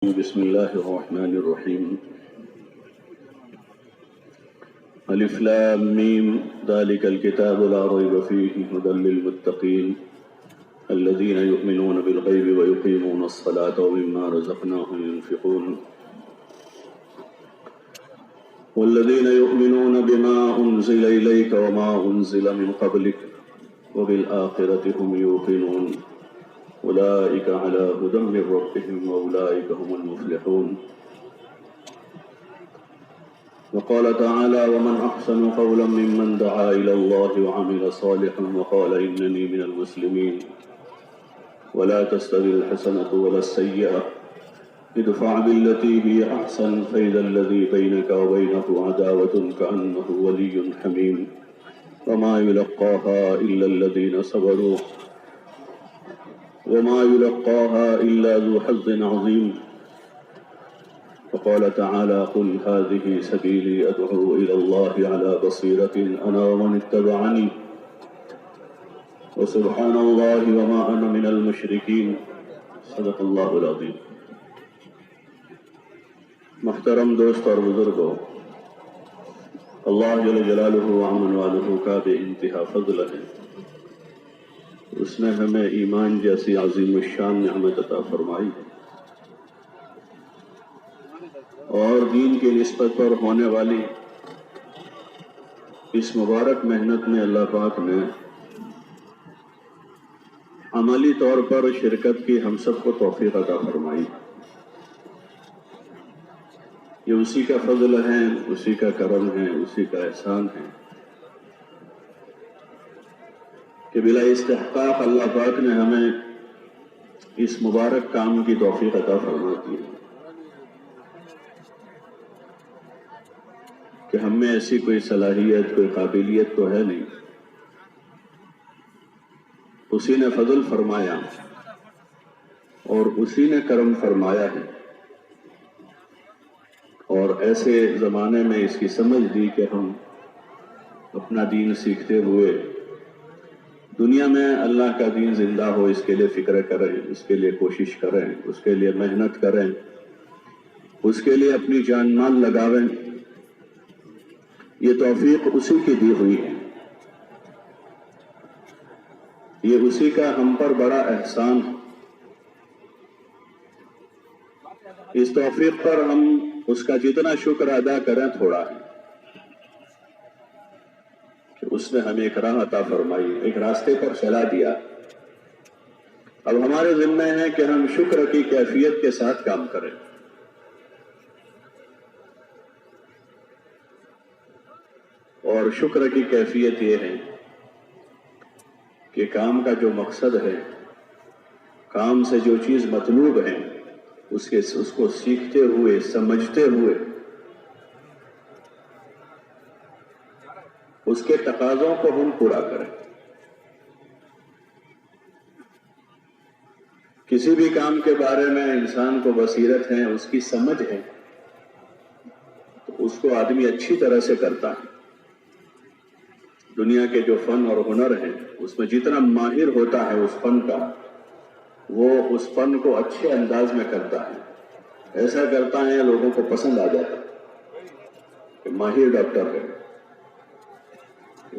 بسم الله الرحمن الرحيم. ألف لام ميم ذلك الكتاب لا ريب فيه هدى للمتقين الذين يؤمنون بالغيب ويقيمون الصلاة ومما رزقناهم ينفقون والذين يؤمنون بما أنزل إليك وما أنزل من قبلك وبالآخرة هم يوقنون أولئك على هدى من ربهم وأولئك هم المفلحون. وقال تعالى ومن أحسن قولا ممن دعا إلى الله وعمل صالحا وقال إنني من المسلمين ولا تستوي الحسنة ولا السيئة ادفع بالتي هي أحسن فإذا الذي بينك وبينه عداوة كأنه ولي حميم وما يلقاها إلا الذين صبروا وما يلقاها إلا ذو حظ عظيم. وقال تعالى قل هذه سبيلي أدعو إلى الله على بصيرة أنا ومن اتبعني وسبحان الله وما أنا من المشركين. صدق اللہ العظیم. محترم دوست اور بزرگوں، اللہ جل جلالہ وعمن والہ کا بے انتہا فضل ہے. اس نے ہمیں ایمان جیسی عظیم الشان نعمت عطا فرمائی ہے اور دین کی نسبت پر ہونے والی اس مبارک محنت میں اللہ پاک نے عملی طور پر شرکت کی ہم سب کو توفیق عطا فرمائی. یہ اسی کا فضل ہے، اسی کا کرم ہے، اسی کا احسان ہے کہ بلا استحقاق اللہ پاک نے ہمیں اس مبارک کام کی توفیق عطا فرماتی ہے کہ ہم میں ایسی کوئی صلاحیت، کوئی قابلیت تو ہے نہیں. اسی نے فضل فرمایا اور اسی نے کرم فرمایا ہے، اور ایسے زمانے میں اس کی سمجھ دی کہ ہم اپنا دین سیکھتے ہوئے دنیا میں اللہ کا دین زندہ ہو اس کے لیے فکر کریں، اس کے لیے کوشش کریں، اس کے لیے محنت کریں، اس کے لیے اپنی جان مال لگاویں. یہ توفیق اسی کی دی ہوئی ہے، یہ اسی کا ہم پر بڑا احسان ہے. اس توفیق پر ہم اس کا جتنا شکر ادا کریں تھوڑا ہے کہ اس نے ہمیں ایک راہ عطا فرمائی، ایک راستے پر چلا دیا. اب ہمارے ذمہ ہے کہ ہم شکر کی کیفیت کے ساتھ کام کریں. اور شکر کی کیفیت یہ ہے کہ کام کا جو مقصد ہے، کام سے جو چیز مطلوب ہے، اس کو سیکھتے ہوئے، سمجھتے ہوئے، اس کے تقاضوں کو ہم پورا کریں. کسی بھی کام کے بارے میں انسان کو بصیرت ہے، اس کی سمجھ ہے، تو اس کو آدمی اچھی طرح سے کرتا ہے. دنیا کے جو فن اور ہنر ہیں، اس میں جتنا ماہر ہوتا ہے اس فن کا، وہ اس فن کو اچھے انداز میں کرتا ہے. ایسا کرتا ہے لوگوں کو پسند آ جاتا ہے کہ ماہر ڈاکٹر ہے،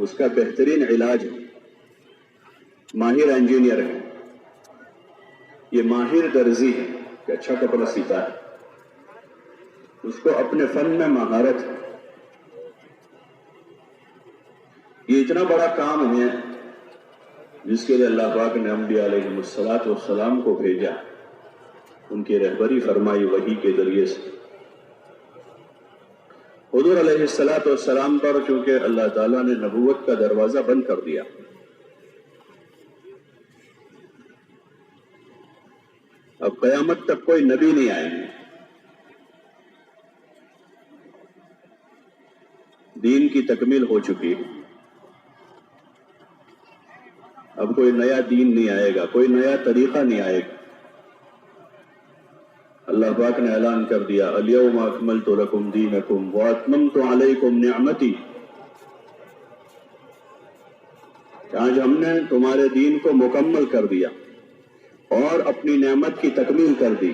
اس کا بہترین علاج ہے. ماہر انجینئر ہے، یہ ماہر درزی ہے کہ اچھا کپڑا سیتا ہے، اس کو اپنے فن میں مہارت ہے. یہ اتنا بڑا کام ہے جس کے لیے اللہ پاک نے انبیاء علیہ السلام کو بھیجا، ان کی رہبری فرمائی وحی کے ذریعے سے. حضور علیہ السلام پر چونکہ اللہ تعالیٰ نے نبوت کا دروازہ بند کر دیا، اب قیامت تک کوئی نبی نہیں آئیں گے. دین کی تکمیل ہو چکی ہے، اب کوئی نیا دین نہیں آئے گا، کوئی نیا طریقہ نہیں آئے گا. اللہ پاک نے اعلان کر دیا الیوم اکملت لکم دینکم واتممت علیکم نعمتی، آج ہم نے تمہارے دین کو مکمل کر دیا اور اپنی نعمت کی تکمیل کر دی.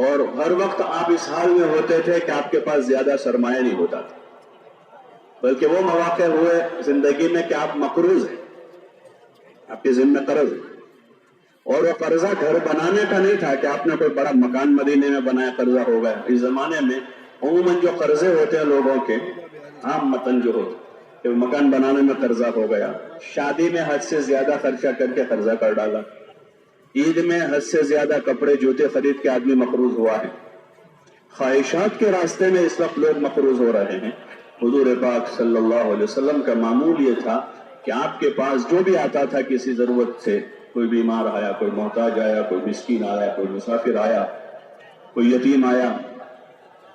اور ہر وقت آپ اس حال میں ہوتے تھے کہ آپ کے پاس زیادہ سرمایہ نہیں ہوتا تھا، بلکہ وہ مواقع ہوئے زندگی میں کہ آپ مقروض ہیں، آپ کے ذمہ قرض ہے، اور وہ قرضہ گھر بنانے کا نہیں تھا کہ آپ نے کوئی بڑا مکان مدینے میں بنایا قرضہ ہو گیا۔ اس زمانے میں عموماً جو قرضے ہوتے ہیں لوگوں کے، عام متن جو ہوتے کہ مکان بنانے میں قرضہ ہو گیا، شادی میں حد سے زیادہ خرچہ کر کے قرضہ کر ڈالا، عید میں حد سے زیادہ کپڑے جوتے خرید کے آدمی مقروض ہوا ہے، خواہشات کے راستے میں اس وقت لوگ مقروض ہو رہے ہیں۔ حضور پاک صلی اللہ علیہ وسلم کا معمول یہ تھا کہ آپ کے پاس جو بھی آتا تھا کسی ضرورت سے، کوئی بیمار آیا، کوئی محتاج آیا، کوئی مسکین آیا، کوئی مسافر آیا، کوئی یتیم آیا،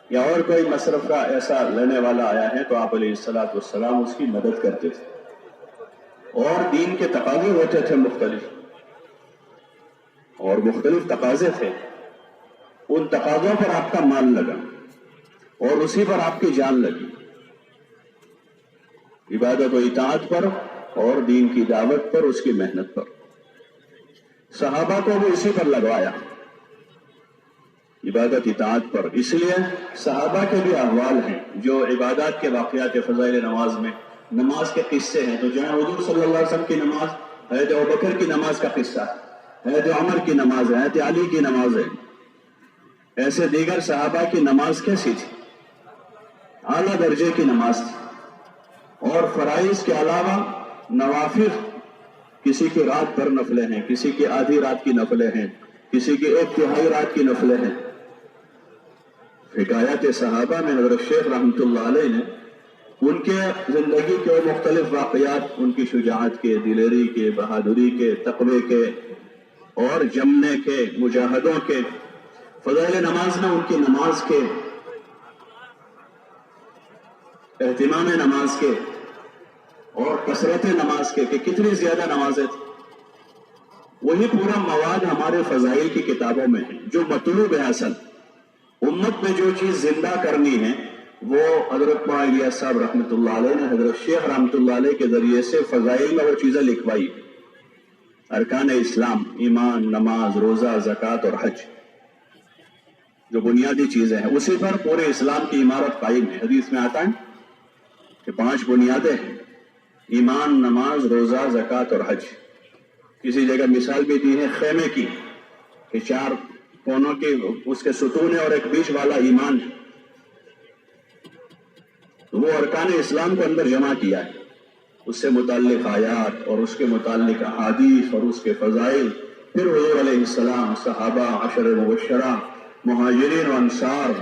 یا اور کوئی مصرف کا ایسا لینے والا آیا ہے، تو آپ علیہ الصلوۃ والسلام اس کی مدد کرتے تھے۔ اور دین کے تقاضے ہوتے تھے مختلف، اور مختلف تقاضے تھے، ان تقاضوں پر آپ کا مال لگا اور اسی پر آپ کی جان لگی، عبادت و اطاعت پر اور دین کی دعوت پر، اس کی محنت پر۔ صحابہ کو بھی اسی پر لگوایا، عبادت اطاعت پر۔ اس لیے صحابہ کے بھی احوال ہیں جو عبادات کے واقعات فضائل نماز میں، نماز کے قصے ہیں، تو جہاں حضور صلی اللہ علیہ وسلم کی نماز، حضرت ابوبکر کی نماز کا قصہ ہے، حضرت عمر کی نماز ہے، حضرت علی کی نماز ہے، ایسے دیگر صحابہ کی نماز کیسی تھی؟ اعلیٰ درجے کی نماز تھی، اور فرائض کے علاوہ نوافل، کسی کی رات بھر نفلیں ہیں، کسی کی آدھی رات کی نفلیں ہیں، کسی کی ایک تہائی رات کی نفلیں ہیں۔ حکایات صحابہ میں حضرت شیخ رحمۃ اللہ علیہ نے ان کے زندگی کے مختلف واقعات، ان کی شجاعت کے، دلیری کے، بہادری کے، تقوی کے اور جمنے کے، مجاہدوں کے، فضائل نماز میں ان کی نماز کے، اہتمام نماز کے اور کثرت نماز کے، کہ کتنی زیادہ نمازیں تھیں۔ وہی پورا مواد ہمارے فضائل کی کتابوں میں ہے، جو مطلوب ہے۔ اصل امت میں جو چیز زندہ کرنی ہے، وہ حضرت مولانا الیاس صاحب رحمۃ اللہ علیہ نے حضرت شیخ رحمۃ اللہ علیہ کے ذریعے سے فضائل میں وہ چیزیں لکھوائی، ارکان اسلام، ایمان، نماز، روزہ، زکوٰۃ اور حج، جو بنیادی چیزیں ہیں، اسی پر پورے اسلام کی عمارت قائم ہے۔ حدیث میں آتا ہے کہ 5 بنیادیں ہیں، ایمان، نماز، روزہ، زکوٰۃ اور حج۔ کسی جگہ مثال بھی دی ہے خیمے کی، کہ 4 کونوں کے اس کے ستون ہے اور ایک بیچ والا ایمان ہے۔ وہ ارکان اسلام کو اندر جمع کیا ہے، اس سے متعلق آیات اور اس کے متعلق احادیث اور اس کے فضائل، پھر حضور علیہ السلام، صحابہ، عشر مبشرہ، مہاجرین و انصار،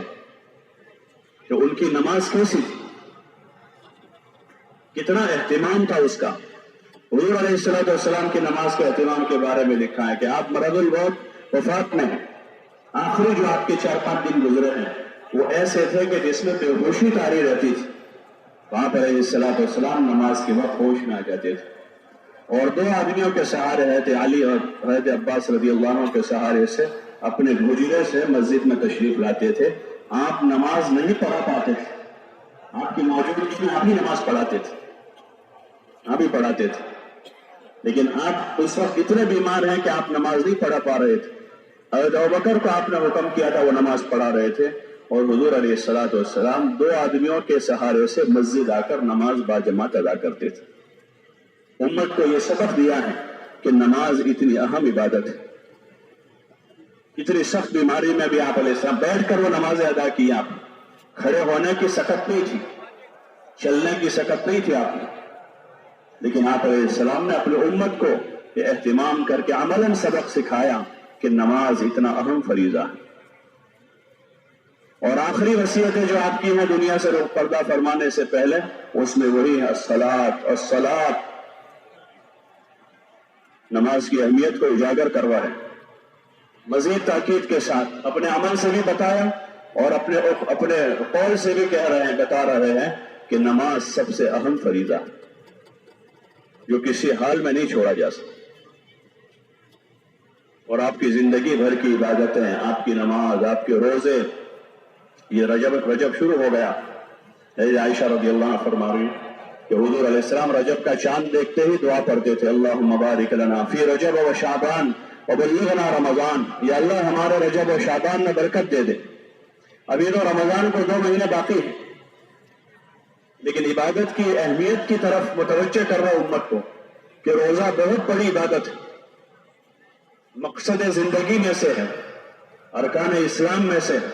کہ ان کی نماز کیسی تھی، کتنا اہتمام تھا اس کا۔ حضور علیہ السلام کی نماز کے اہتمام کے بارے میں لکھا ہے کہ آپ مرض الموت، وفات میں ہیں، آخری جو آپ کے 4-5 دن گزرے ہیں وہ ایسے تھے کہ جس میں بے ہوشی طاری رہتی تھی، آپ علیہ السلام نماز کے وقت ہوش میں آ جاتے تھے، اور 2 آدمیوں کے سہارے، حضرت علی اور حضرت عباس رضی اللہ عنہ کے سہارے سے اپنے حجرے سے مسجد میں تشریف لاتے تھے۔ آپ نماز نہیں پڑھا پاتے تھے، آپ کی موجودگی میں آپ ہی نماز پڑھاتے تھے، آپ ہی پڑھاتے تھے، لیکن آپ اس وقت اتنے بیمار ہیں کہ آپ نماز نہیں پڑھا پا رہے تھے۔ حضرت ابوبکر کو آپ نے حکم کیا تھا، وہ نماز پڑھا رہے تھے، اور حضور علیہ السلام 2 آدمیوں کے سہارے سے مسجد آ کر نماز باجماعت ادا کرتے تھے۔ امت کو یہ سبق دیا ہے کہ نماز اتنی اہم عبادت ہے۔ اتنی سخت بیماری میں بھی آپ علیہ السلام بیٹھ کر وہ نمازیں ادا کی، آپ کھڑے ہونے کی سکت نہیں تھی، چلنے کی سکت نہیں تھی آپ میں، لیکن آپ علیہ السلام نے اپنی امت کو یہ اہتمام کر کے عملاً سبق سکھایا کہ نماز اتنا اہم فریضہ ہے۔ اور آخری وصیتیں جو آپ کی ہیں دنیا سے رخ پردہ فرمانے سے پہلے، اس میں وہی ہے الصلاۃ، نماز کی اہمیت کو اجاگر کروا ہے، مزید تاکید کے ساتھ اپنے عمل سے بھی بتایا اور اپنے قول سے بھی بتا رہے ہیں کہ نماز سب سے اہم فریضہ جو کسی حال میں نہیں چھوڑا جا سکتا، اور آپ کی زندگی بھر کی عبادتیں، آپ کی نماز، آپ کے روزے، یہ رجب شروع ہو گیا۔ عائشہ رضی اللہ عنہ فرما رہی کہ حضور علیہ السلام رجب کا چاند دیکھتے ہی دعا پڑھتے تھے، اللہم بارک لنا فی رجب و شعبان وبلغنا رمضان، یا اللہ ہمارے رجب و شعبان میں برکت دے دے۔ ابھی تو رمضان کو 2 مہینے باقی ہیں، لیکن عبادت کی اہمیت کی طرف متوجہ کر رہا ہوں امت کو کہ روزہ بہت بڑی عبادت ہے، مقصد زندگی میں سے ہے، ارکان اسلام میں سے ہے،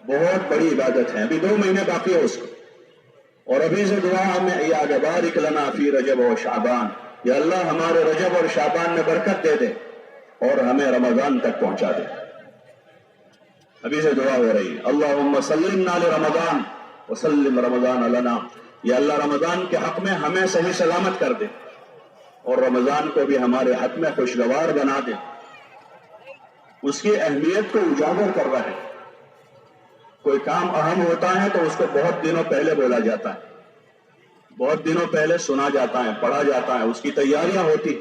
بہت بڑی عبادت ہے۔ ابھی 2 مہینے باقی ہے اس کو، اور ابھی سے دعا ہمیں یا بارک لنا فی رجب و شعبان، یا اللہ ہمارے رجب اور شعبان میں برکت دے دے اور ہمیں رمضان تک پہنچا دے۔ ابھی سے دعا ہو رہی ہے، اللہم سلمنا لرمضان وسلم رمضان لنا، یا اللہ رمضان کے حق میں ہمیں صحیح سلامت کر دے اور رمضان کو بھی ہمارے حق میں خوشگوار بنا دے۔ اس کی اہمیت کو اجاگر کر رہا ہے۔ کوئی کام اہم ہوتا ہے تو اس کو بہت دنوں پہلے بولا جاتا ہے، بہت دنوں پہلے سنا جاتا ہے، پڑھا جاتا ہے، اس کی تیاریاں ہوتی۔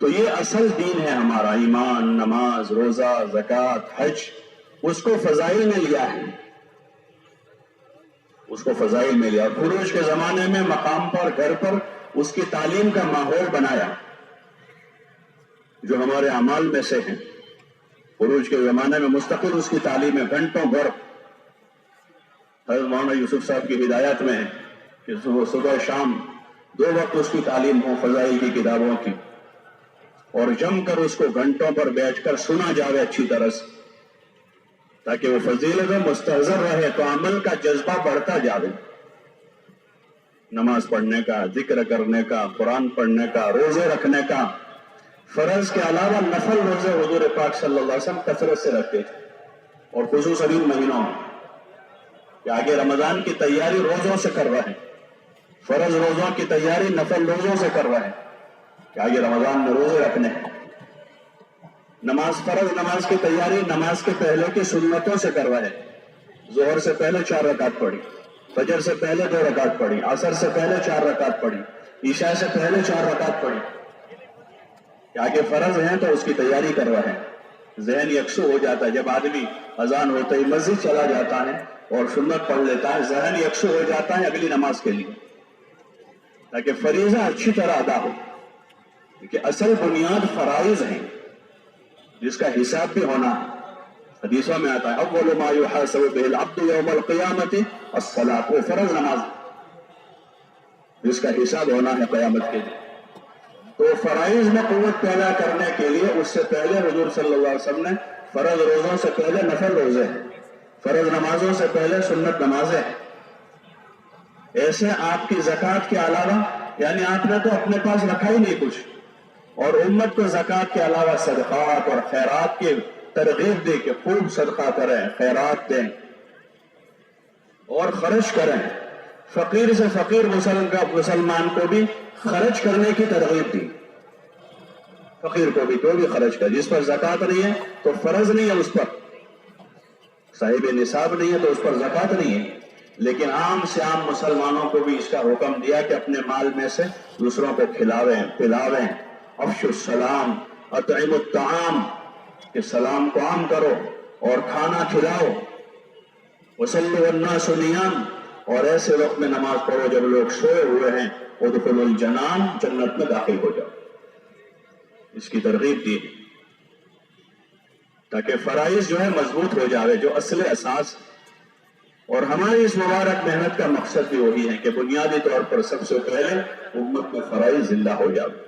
تو یہ اصل دین ہے ہمارا، ایمان، نماز، روزہ، زکوٰۃ، حج، اس کو فضائل میں لیا ہے، اس کو فضائل میں لیا۔ خروج کے زمانے میں مقام پر، گھر پر اس کی تعلیم کا ماحول بنایا، جو ہمارے اعمال میں سے ہیں۔ خروج کے زمانے میں مستقل اس کی تعلیم ہے، گھنٹوں بھر۔ حضرت مولانا یوسف صاحب کی ہدایات میں ہے کہ صبح شام 2 وقت اس کی تعلیم ہو، فضائل کی کتابوں کی، اور جم کر اس کو گھنٹوں پر بیٹھ کر سنا جاوے اچھی طرح سے، تاکہ وہ فضیلت میں مستحضر رہے تو عمل کا جذبہ بڑھتا جاوے۔ نماز پڑھنے کا، ذکر کرنے کا، قرآن پڑھنے کا، روزے رکھنے کا، فرض کے علاوہ نفل روزے حضور پاک صلی اللہ علیہ وسلم کثرت سے رکھتے تھے، اور خصوصاً ان مہینوں میں کہ آگے رمضان کی تیاری روزوں سے کر رہے ہیں، فرض روزوں کی تیاری نفل روزوں سے کر رہے ہیں کہ آگے رمضان میں روزے رکھنے ہیں۔ نماز، فرض نماز کی تیاری نماز کے پہلے کی سنتوں سے کر رہے ہیں۔ ظہر سے پہلے 4 رکعت پڑھی، فجر سے پہلے 2 رکعت پڑھی، عصر سے پہلے 4 رکعت پڑھی، عشاء سے پہلے 4 رکعت پڑھی، کہ آگے فرض ہیں تو اس کی تیاری کر رہے ہیں۔ ذہن یکسو ہو جاتا ہے جب آدمی اذان ہوتے ہی مسجد چلا جاتا ہے اور سنت پڑھ لیتا ہے، ذہن یکسو ہو جاتا ہے اگلی نماز کے لیے، تاکہ فریضہ اچھی طرح ادا ہو، کیونکہ اصل بنیاد فرائض ہیں جس کا حساب بھی ہونا ہے۔ حدیثوں میں آتا ہے اول ما یحاسب به العبد یوم القیامت الصلاۃ، وہ فرض نماز جس کا حساب ہونا ہے قیامت کے دن۔ تو فرائض میں قوت پیدا کرنے کے لیے اس سے پہلے حضور صلی اللہ علیہ وسلم نے فرض روزوں سے پہلے نفل روزے ہیں، فرض نمازوں سے پہلے سنت نمازیں ہیں۔ ایسے آپ کی زکوٰۃ کے علاوہ، یعنی آپ نے تو اپنے پاس رکھا ہی نہیں کچھ، اور امت کو زکوٰۃ کے علاوہ صدقات اور خیرات کی ترغیب دے کہ خوب صدقہ کریں، خیرات دیں اور خرچ کریں۔ فقیر سے فقیر مسلمان کو بھی خرچ کرنے کی ترغیب دی، فقیر کو بھی تو بھی خرچ کر، جس پر زکوٰۃ نہیں ہے تو فرض نہیں ہے اس پر، صاحب نصاب نہیں ہے تو اس پر زکوٰۃ نہیں ہے، لیکن عام سے عام مسلمانوں کو بھی اس کا حکم دیا کہ اپنے مال میں سے دوسروں کو کھلاویں، پلاویں۔ افشوا السلام، اطعموا الطعام، کہ سلام کو عام کرو اور کھانا کھلاؤ۔ وصلوا والناس نیام، اور ایسے وقت میں نماز پڑھو جب لوگ سوئے ہوئے ہیں۔ ادخلوا الجنان، جنت میں داخل ہو جاؤ۔ اس کی ترغیب دی تاکہ فرائض جو ہے مضبوط ہو جاوے، جو اصل اساس۔ اور ہماری اس مبارک محنت کا مقصد بھی وہی ہے کہ بنیادی طور پر سب سے پہلے امت میں فرائض زندہ ہو جاوے۔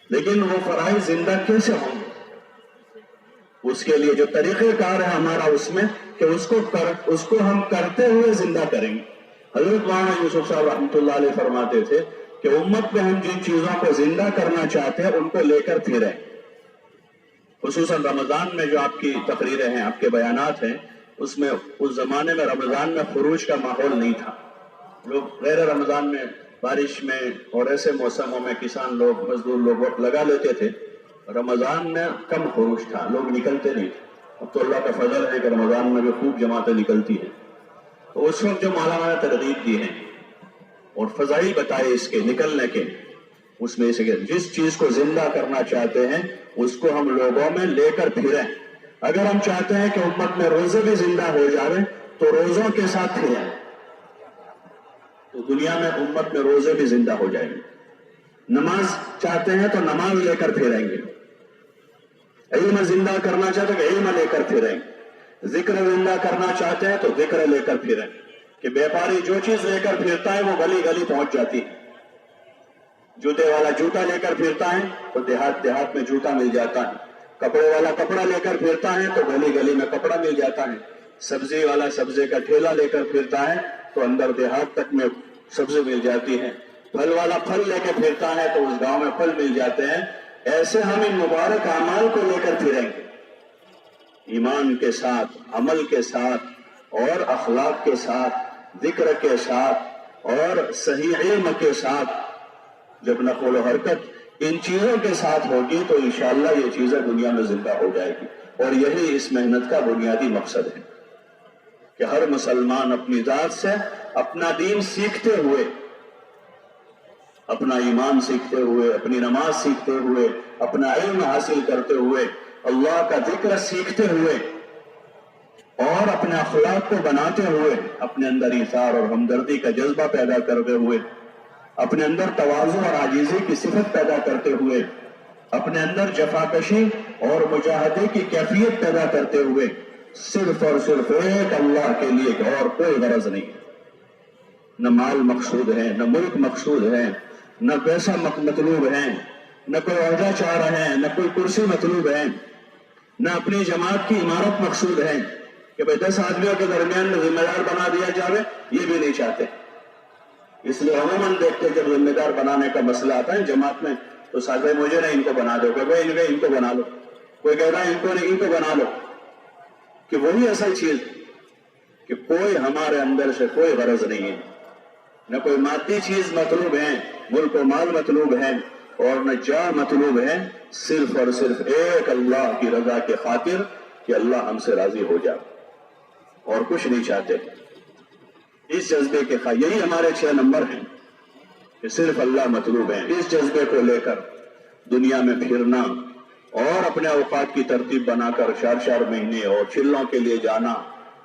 لیکن وہ فرائض زندہ کیسے ہوں گے؟ اس کے لیے جو طریقہ کار ہے ہمارا اس میں کہ اس کو ہم کرتے ہوئے زندہ کریں گے۔ حضرت مولانا یوسف صاحب رحمۃ اللہ علیہ فرماتے تھے کہ امت میں ہم جن چیزوں کو زندہ کرنا چاہتے ہیں ان کو لے کر پھریں۔ خصوصاً رمضان میں جو آپ کی تقریریں ہیں، آپ کے بیانات ہیں، اس میں اس زمانے میں رمضان میں خروج کا ماحول نہیں تھا۔ لوگ غیر رمضان میں، بارش میں اور ایسے موسموں میں کسان لوگ، مزدور لوگ وقت لگا لیتے تھے۔ رمضان میں کم خروج تھا، لوگ نکلتے نہیں تھے۔ اب تو اللہ کا فضل ہے کہ رمضان میں بھی خوب جماعتیں نکلتی ہیں۔ تو اس وقت جو مولانا نے ترغیب دی ہے اور فضائل بتائے اس کے نکلنے کے، اس میں اسے کہ جس چیز کو زندہ کرنا چاہتے ہیں اس کو ہم لوگوں میں لے کر پھریں۔ اگر ہم چاہتے ہیں کہ امت میں روزے بھی زندہ ہو جائیں تو روزوں کے ساتھ پھریں، تو دنیا میں امت میں روزے بھی زندہ ہو جائیں گے، نماز چاہتے ہیں تو نماز لے کر پھریں گے، علم زندہ کرنا چاہتے ہیں کہ علم لے کر پھریں گے، ذکر زندہ کرنا چاہتے ہیں تو ذکر لے کر پھریں کہ بیپاری جو چیز لے کر پھرتا ہے وہ گلی گلی پہنچ جاتی ہے۔ جوتے والا جوتا لے کر پھرتا ہے تو دیہات دیہات میں جوتا مل جاتا ہے، کپڑے والا کپڑا لے کر پھرتا ہے تو گلی گلی میں کپڑا مل جاتا ہے، سبزی والا سبزی کا ٹھیلا لے کر پھرتا ہے تو اندر دیہات تک میں سبزی مل جاتی ہے، پھل والا پھل لے کے پھرتا ہے تو اس گاؤں میں پھل مل جاتے ہیں۔ ایسے ہم ان مبارک اعمال کو لے کر پھریں گے، ایمان کے ساتھ، عمل کے ساتھ اور اخلاق کے ساتھ، ذکر کے ساتھ اور صحیح علم کے ساتھ۔ جب نقل و حرکت ان چیزوں کے ساتھ ہوگی تو انشاءاللہ یہ چیزیں دنیا میں زندہ ہو جائے گی، اور یہی اس محنت کا بنیادی مقصد ہے کہ ہر مسلمان اپنی ذات سے اپنا دین سیکھتے ہوئے، اپنا ایمان سیکھتے ہوئے، اپنی نماز سیکھتے ہوئے، اپنا علم حاصل کرتے ہوئے، اللہ کا ذکر سیکھتے ہوئے اور اپنے اخلاق کو بناتے ہوئے، اپنے اندر ایثار اور ہمدردی کا جذبہ پیدا کرتے ہوئے، اپنے اندر تواضع اور عاجزی کی صفت پیدا کرتے ہوئے، اپنے اندر جفاکشی اور مجاہدے کی کیفیت پیدا کرتے ہوئے، صرف اور صرف ایک اللہ کے لیے اور کوئی غرض نہیں ہے۔ نہ مال مقصود ہے، نہ ملک مقصود ہے، نہ پیسہ مطلوب ہے، نہ کوئی عہدہ چاہ رہے ہیں، نہ کوئی کرسی مطلوب ہے، نہ اپنی جماعت کی عمارت مقصود ہے کہ بھئی 10 آدمیوں کے درمیان میں ذمہ دار بنا دیا جائے، یہ بھی نہیں چاہتے۔ اس لیے عموماً دیکھتے جب ذمہ دار بنانے کا مسئلہ آتا ہے جماعت میں تو ساتھ میں مجھے نہیں ان کو بنا دو، کہ ان کو بنا لو، کوئی کہتا ہے ان کو نہیں ان کو بنا لو، کہ وہی اصل چیز کہ کوئی ہمارے اندر سے کوئی غرض نہیں ہے، نہ کوئی مادی چیز مطلوب ہے، ملک و مال مطلوب ہے اور نہ جاہ مطلوب ہے، صرف اور صرف ایک اللہ کی رضا کے خاطر کہ اللہ ہم سے راضی ہو جائے، اور کچھ نہیں چاہتے۔ اس جذبے کے یہی ہمارے 6 نمبر ہیں کہ صرف اللہ مطلوب ہے۔ اس جذبے کو لے کر دنیا میں پھرنا اور اپنے اوقات کی ترتیب بنا کر 4 مہینے اور چلوں کے لیے جانا،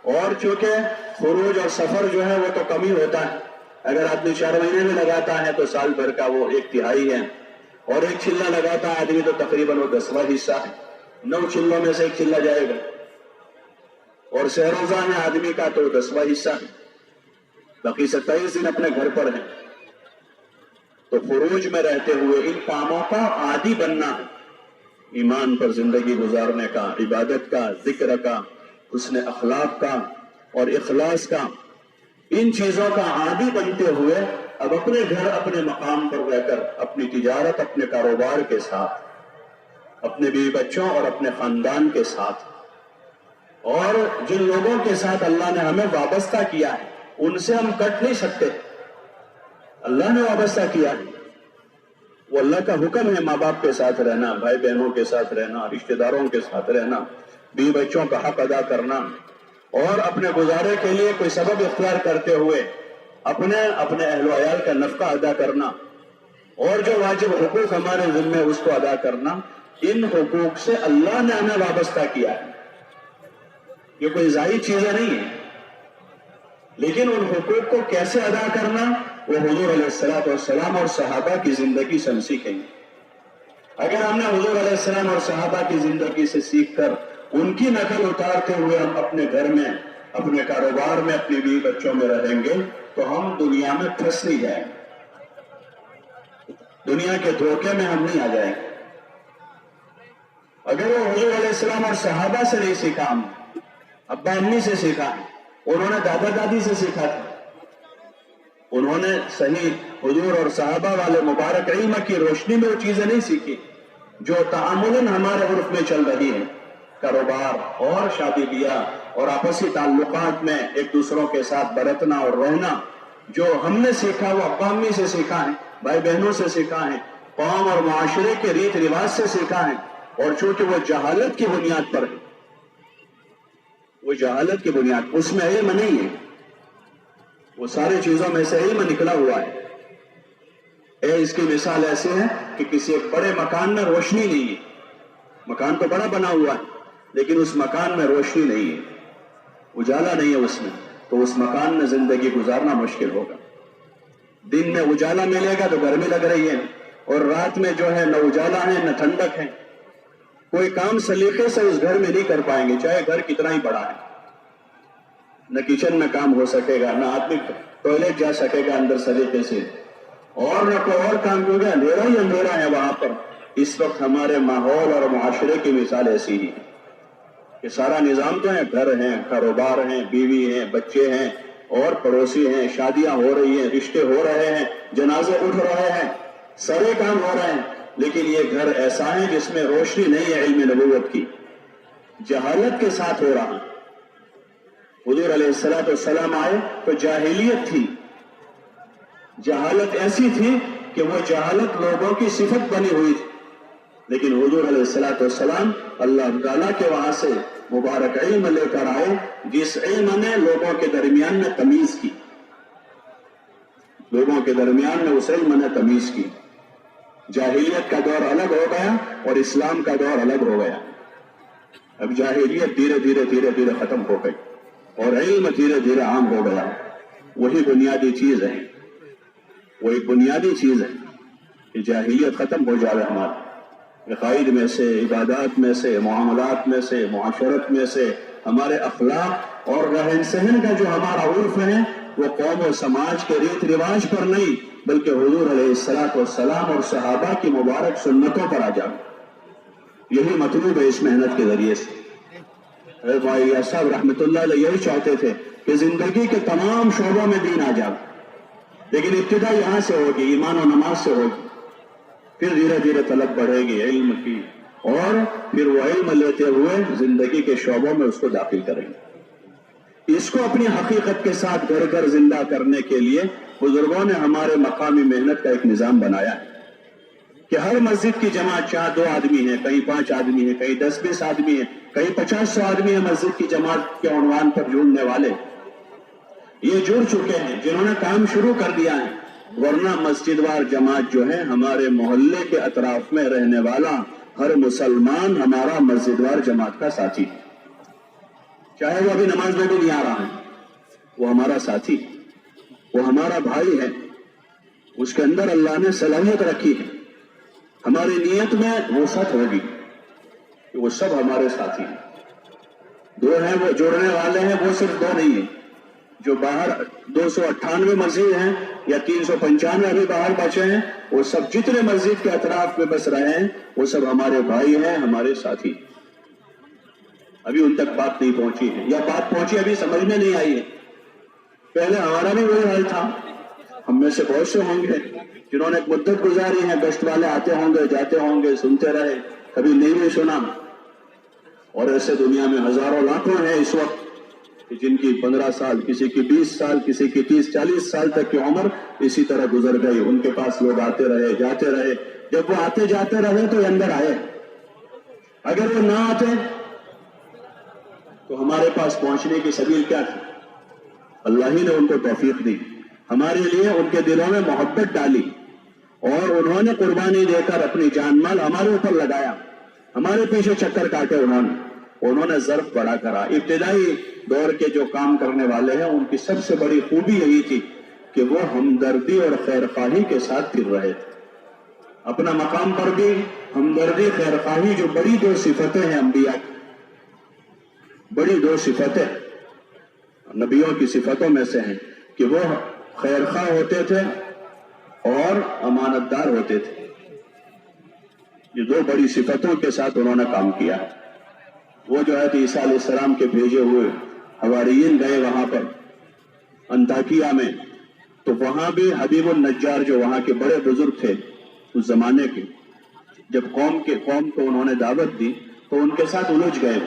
اور چونکہ خروج اور سفر جو ہے وہ تو کم ہی ہوتا ہے، اگر آدمی 4 مہینے میں لگاتا ہے تو سال بھر کا وہ 1/3 ہے، اور ایک چلہ لگاتا ہے آدمی تو تقریباً وہ 10واں حصہ ہے، 9 چلوں میں سے ایک چلہ جائے گا، اور سہ روزہ ہے آدمی کا تو 10واں حصہ ہے، باقی 27 دن اپنے گھر پر ہیں۔ تو خروج میں رہتے ہوئے ان کاموں کا عادی بننا، ایمان پر زندگی گزارنے کا، عبادت کا، ذکر کا، حسن اخلاق کا اور اخلاص کا، ان چیزوں کا عادی بنتے ہوئے اب اپنے گھر اپنے مقام پر رہ کر اپنی تجارت، اپنے کاروبار کے ساتھ، اپنے بیوی بچوں اور اپنے خاندان کے ساتھ، اور جن لوگوں کے ساتھ اللہ نے ہمیں وابستہ کیا ہے ان سے ہم کٹ نہیں سکتے، اللہ نے وابستہ کیا ہے، وہ اللہ کا حکم ہے، ماں باپ کے ساتھ رہنا، بھائی بہنوں کے ساتھ رہنا، رشتہ داروں کے ساتھ رہنا، بیوی بچوں کا حق ادا کرنا، اور اپنے گزارے کے لیے کوئی سبب اختیار کرتے ہوئے اپنے اہل و عیال کا نفقہ ادا کرنا، اور جو واجب حقوق ہمارے ذمہ اس کو ادا کرنا۔ ان حقوق سے اللہ نے ہمیں وابستہ کیا ہے، یہ کوئی ظاہری چیزیں نہیں ہیں، لیکن ان حقوق کو کیسے ادا کرنا وہ حضور علیہ السلام اور صحابہ کی زندگی سے ہم سیکھیں گے۔ اگر ہم نے حضور علیہ السلام اور صحابہ کی زندگی سے سیکھ کر ان کی نقل اتارتے ہوئے ہم اپنے گھر میں، اپنے کاروبار میں، اپنے بیوی بچوں میں رہیں گے تو ہم دنیا میں پھنس نہیں جائیں گے، دنیا کے دھوکے میں ہم نہیں آ جائیں گے۔ اگر وہ حضور علیہ السلام اور صحابہ سے نہیں سیکھا، ہم ابا امی سے سیکھا، انہوں نے دادا دادی سے سیکھا تھا، انہوں نے صحیح حضور اور صحابہ والے مبارک علم کی روشنی میں وہ چیزیں نہیں سیکھی جو تعاملاً ہمارے عرف میں چل رہی ہیں، کاروبار اور شادی بیاہ اور آپسی تعلقات میں ایک دوسروں کے ساتھ برتنا اور رہنا، جو ہم نے سیکھا وہ ابا امی سے سیکھا ہے، بھائی بہنوں سے سیکھا ہے، قوم اور معاشرے کے ریت رواج سے سیکھا ہے، اور چونکہ وہ جہالت کی بنیاد پر ہے، وہ جہالت کی بنیاد، اس میں علم نہیں ہے، وہ ساری چیزوں میں سے علم نکلا ہوا ہے۔ اس کی مثال ایسے ہے کہ کسی ایک بڑے مکان میں روشنی نہیں ہے، مکان تو بڑا بنا ہوا ہے لیکن اس مکان میں روشنی نہیں ہے، اجالا نہیں ہے اس میں، تو اس مکان میں زندگی گزارنا مشکل ہوگا۔ دن میں اجالا ملے گا تو گرمی لگ رہی ہے، اور رات میں جو ہے نہ اجالا ہے نہ ٹھنڈک ہے. کوئی کام سلیقے سے اس گھر میں نہیں کر پائیں گے چاہے گھر کتنا ہی بڑا ہے. نہ کچن میں کام ہو سکے گا, نہ آدمی ٹوائلٹ جا سکے گا اندر سلیقے سے, اور نہ کوئی اور کام کیونکہ اندھیرا ہی اندھیرا ہے وہاں پر. اس وقت ہمارے ماحول اور معاشرے کی مثال ایسی ہی ہے کہ سارا نظام تو ہے, گھر ہیں, کاروبار ہیں, بیوی ہیں, بچے ہیں اور پڑوسی ہیں, شادیاں ہو رہی ہیں, رشتے ہو رہے ہیں, جنازے اٹھ رہے ہیں, سارے کام ہو رہے ہیں, لیکن یہ گھر ایسا ہے جس میں روشنی نہیں ہے علم نبوت کی, جہالت کے ساتھ ہو رہا. حضور علیہ السلام آئے تو جاہلیت تھی, جہالت ایسی تھی کہ وہ جہالت لوگوں کی صفت بنی ہوئی تھی, لیکن حضور علیہ السلام اللہ تعالیٰ کے وہاں سے مبارک علم لے کر آئے جس علم نے لوگوں کے درمیان میں تمیز کی, لوگوں کے درمیان میں اس علم نے تمیز کی. جاہلیت کا دور الگ ہو گیا اور اسلام کا دور الگ ہو گیا. اب جاہلیت دھیرے دھیرے دھیرے دھیرے ختم ہو گئی اور علم دھیرے دھیرے عام ہو گیا. وہی بنیادی چیز ہے, وہی بنیادی چیز ہے کہ جاہلیت ختم ہو جائے ہمارے عقائد میں سے, عبادات میں سے, معاملات میں سے, معاشرت میں سے, ہمارے اخلاق اور رہن سہن کا جو ہمارا عرف ہے وہ قوم و سماج کے ریت رواج پر نہیں بلکہ حضور علیہ السلام اور صحابہ کی مبارک سنتوں پر آ جائے. یہی مطلوب ہے اس محنت کے ذریعے سے. حضرت معاویہ صاحب رحمۃ اللہ علیہ یہی چاہتے تھے کہ زندگی کے تمام شعبوں میں دین آ جائے, لیکن ابتدا یہاں سے ہوگی, ایمان و نماز سے ہوگی, پھر دھیرے دھیرے طلب بڑھے گی علم کی, اور پھر وہ علم لیتے ہوئے زندگی کے شعبوں میں اس کو داخل کریں گے. اس کو اپنی حقیقت کے ساتھ گھر گھر زندہ کرنے کے لیے بزرگوں نے ہمارے مقامی محنت کا ایک نظام بنایا ہے کہ ہر مسجد کی جماعت چاہے 2 آدمی ہیں, کہیں 5 آدمی ہیں, کہیں 10-20 آدمی ہیں, کہیں 50-100 آدمی ہیں مسجد کی جماعت کے عنوان پر جڑنے والے, یہ جڑ چکے ہیں جنہوں نے کام شروع کر دیا ہے. ورنہ مسجد وار جماعت جو ہے ہمارے محلے کے اطراف میں رہنے والا ہر مسلمان ہمارا مسجد وار جماعت کا ساتھی ہے, چاہے وہ ابھی نماز میں بھی نہیں آ رہا ہے, وہ ہمارا ساتھی, وہ ہمارا بھائی ہے, اس کے اندر اللہ نے صلاحیت رکھی ہے. ہماری نیت میں وسعت ہوگی کہ وہ سب ہمارے ساتھی ہیں. 2 ہیں وہ جوڑنے والے ہیں, وہ صرف 2 نہیں ہیں. جو باہر 298 مسجد ہیں یا 395 ابھی باہر بچے ہیں, وہ سب جتنے مسجد کے اطراف میں بس رہے ہیں وہ سب ہمارے بھائی ہیں, ہمارے ساتھی. ابھی ان تک بات نہیں پہنچی ہے, یا بات پہنچی ابھی سمجھ میں نہیں آئی ہے. پہلے ہمارا بھی وہی حال تھا. ہم میں سے بہت سے ہوں گے جنہوں نے ایک مدت گزاری ہے, گشت والے آتے ہوں گے, جاتے ہوں گے, سنتے رہے, کبھی نہیں بھی سنا. اور ایسے دنیا میں ہزاروں لاکھوں ہیں اس وقت جن کی 15 سال, کسی کی 20 سال, کسی کی 30-40 سال تک کی عمر اسی طرح گزر گئی. ان کے پاس لوگ آتے رہے, جاتے رہے. جب وہ آتے جاتے رہے تو یہ اندر آئے. اگر وہ نہ آتے تو ہمارے پاس پہنچنے کی سبیل کیا تھی؟ اللہ ہی نے ان کو توفیق دی, ہمارے لیے ان کے دلوں میں محبت ڈالی, اور انہوں نے قربانی دے کر اپنی جان مال ہمارے اوپر لگایا, ہمارے پیچھے چکر کاٹے. انہوں نے ضرب بڑا کرا. ابتدائی دور کے جو کام کرنے والے ہیں ان کی سب سے بڑی خوبی یہی تھی کہ وہ ہمدردی اور خیرخواہی کے ساتھ پھر رہے تھے. اپنا مقام پر بھی ہمدردی, خیرخواہی, جو بڑی 2 صفتیں ہیں انبیاء کی, بڑی 2 صفتیں نبیوں کی صفتوں میں سے ہیں کہ وہ خیرخواہ ہوتے تھے اور امانت دار ہوتے تھے. یہ 2 بڑی صفتوں کے ساتھ انہوں نے کام کیا. وہ جو ہے عیسیٰ علیہ السلام کے بھیجے ہوئے حواریین گئے وہاں پر انطاکیہ میں, تو وہاں بھی حبیب النجار جو وہاں کے بڑے بزرگ تھے اس زمانے کے, جب قوم کو انہوں نے دعوت دی تو ان کے ساتھ الجھ گئے.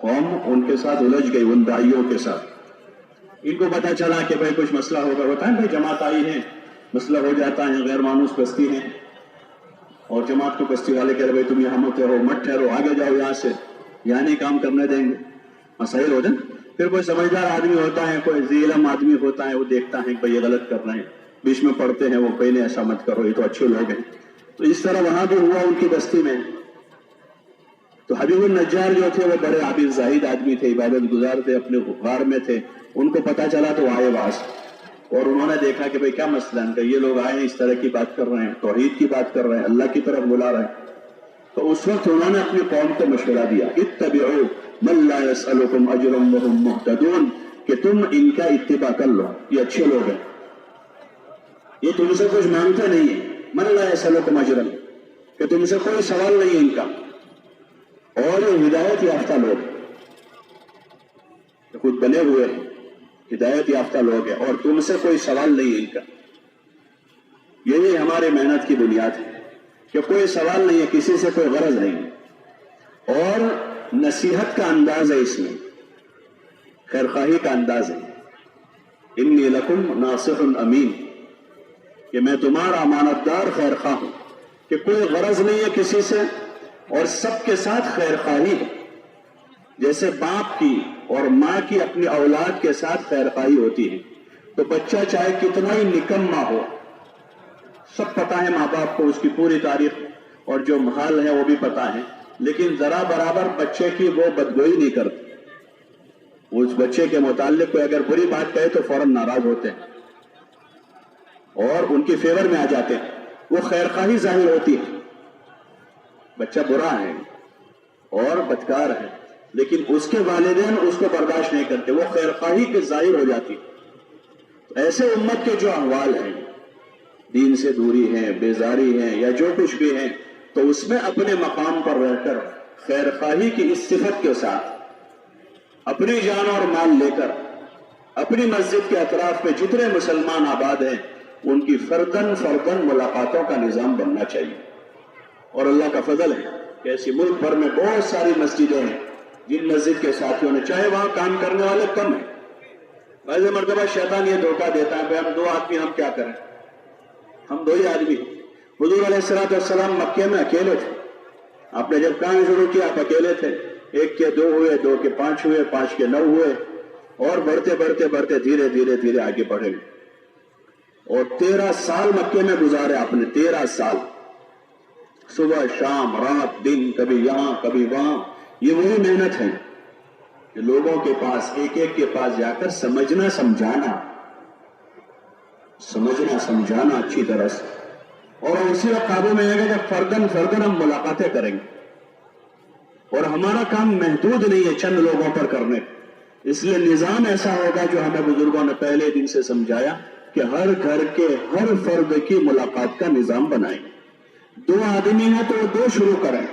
قوم ان کے ساتھ الجھ گئی, ان داعیوں کے ساتھ. ان کو پتا چلا کہ بھائی کچھ مسئلہ ہوگا. ہوتا ہے بھائی جماعت آئی ہے, مسئلہ ہو جاتا ہے, غیر مانوس بستی ہیں, اور جماعت کو بستی والے کہہ رہے بھائی تم یہاں مت ٹھہرو, مت ٹھہرو, آگے جاؤ یہاں سے, یہاں نہیں کام کرنے دیں گے. مسائل ہو جائیں. پھر کوئی سمجھدار آدمی ہوتا ہے, کوئی ذی علم آدمی ہوتا ہے, وہ دیکھتا ہے کہ بھائی یہ غلط کر رہے ہیں, بیچ میں پڑھتے ہیں, وہ پہلے ایسا مت کرو, یہ تو اچھے لوگ ہیں. تو اس طرح وہاں بھی ہوا ان کی بستی میں. تو حبیب النجار جو تھے وہ بڑے عابد زاہد آدمی تھے, عبادت گزار تھے, اپنے غار میں تھے. ان کو پتا چلا تو آئے واس, اور انہوں نے دیکھا کہ بھئی کیا مسئلہ ہے، یہ لوگ آئے ہیں اس طرح کی بات کر رہے ہیں، توحید کی بات کر رہے ہیں، اللہ کی طرف بلا رہے ہیں، تو اس وقت انہوں نے اپنی قوم کو مشورہ دیا، اتبعوا من لا يسألكم اجرا وهم مهتدون، کہ تم ان کا اتباع کر لو، یہ اچھے لوگ ہیں، یہ تم سے کچھ مانگتے نہیں ہیں، من لا يسألكم اجرا، کہ تم سے کوئی سوال نہیں ہے ان کا، اور یہ ہدایت یافتہ لوگ خود بنے ہوئے ہیں، ہدایت یافتہ لوگ ہیں، اور تم سے کوئی سوال نہیں ہے ان کا۔ یہی ہمارے محنت کی بنیاد ہے کہ کوئی سوال نہیں ہے، کسی سے کوئی غرض نہیں ہے، اور نصیحت کا انداز ہے، اس میں خیرخواہی کا انداز ہے، انی لکم ناصح امین، کہ میں تمہارا امانت دار خیرخواہ ہوں، کہ کوئی غرض نہیں ہے کسی سے، اور سب کے ساتھ خیرخواہی ہے، جیسے باپ کی اور ماں کی اپنی اولاد کے ساتھ خیرخواہی ہوتی ہے، تو بچہ چاہے کتنا ہی نکما ہو، سب پتا ہے ماں باپ کو اس کی پوری تاریخ اور جو حال ہے وہ بھی پتا ہے، لیکن ذرا برابر بچے کی وہ بدگوئی نہیں کرتے، اس بچے کے متعلق کوئی اگر بری بات کہے تو فوراً ناراض ہوتے ہیں اور ان کی فیور میں آ جاتے ہیں، وہ خیرخواہی ظاہر ہوتی ہے، بچہ برا ہے اور بدکار ہے، لیکن اس کے والدین اس کو برداشت نہیں کرتے، وہ خیرخواہی کے ظاہر ہو جاتی ہے۔ ایسے امت کے جو احوال ہیں، دین سے دوری ہے، بیزاری ہے، یا جو کچھ بھی ہے، تو اس میں اپنے مقام پر رہ کر خیرخواہی کی اس صفت کے ساتھ اپنی جان اور مال لے کر اپنی مسجد کے اطراف میں جتنے مسلمان آباد ہیں ان کی فردن ملاقاتوں کا نظام بننا چاہیے، اور اللہ کا فضل ہے کہ ایسی ملک بھر میں بہت ساری مسجدیں ہیں جن مسجد کے ساتھیوں نے، چاہے وہاں کام کرنے والے کم ہیں، بعض مرتبہ شیطان یہ دھوکہ دیتا ہے کہ ہم 2 آدمی ہم کیا کریں، ہم 2 ہی آدمی ہیں۔ حضور علیہ السلام مکے میں اکیلے تھے، آپ نے جب کام شروع کیا آپ اکیلے تھے، 1 کے 2 ہوئے، 2 کے 5 ہوئے، 5 کے 9 ہوئے، اور بڑھتے دھیرے آگے بڑھے، اور 13 سال مکے میں گزارے آپ نے، 13 سال، صبح شام رات دن، کبھی یہاں کبھی وہاں، یہ وہی محنت ہے کہ لوگوں کے پاس ایک کے پاس جا کر سمجھنا سمجھانا اچھی طرح سے، اور اسی وقت قابو میں آئے گا جب فردن ہم ملاقاتیں کریں گے، اور ہمارا کام محدود نہیں ہے چند لوگوں پر کرنے، اس لیے نظام ایسا ہوگا جو ہمیں بزرگوں نے پہلے دن سے سمجھایا کہ ہر گھر کے ہر فرد کی ملاقات کا نظام بنائیں، 2 آدمی ہیں تو وہ 2 شروع کریں،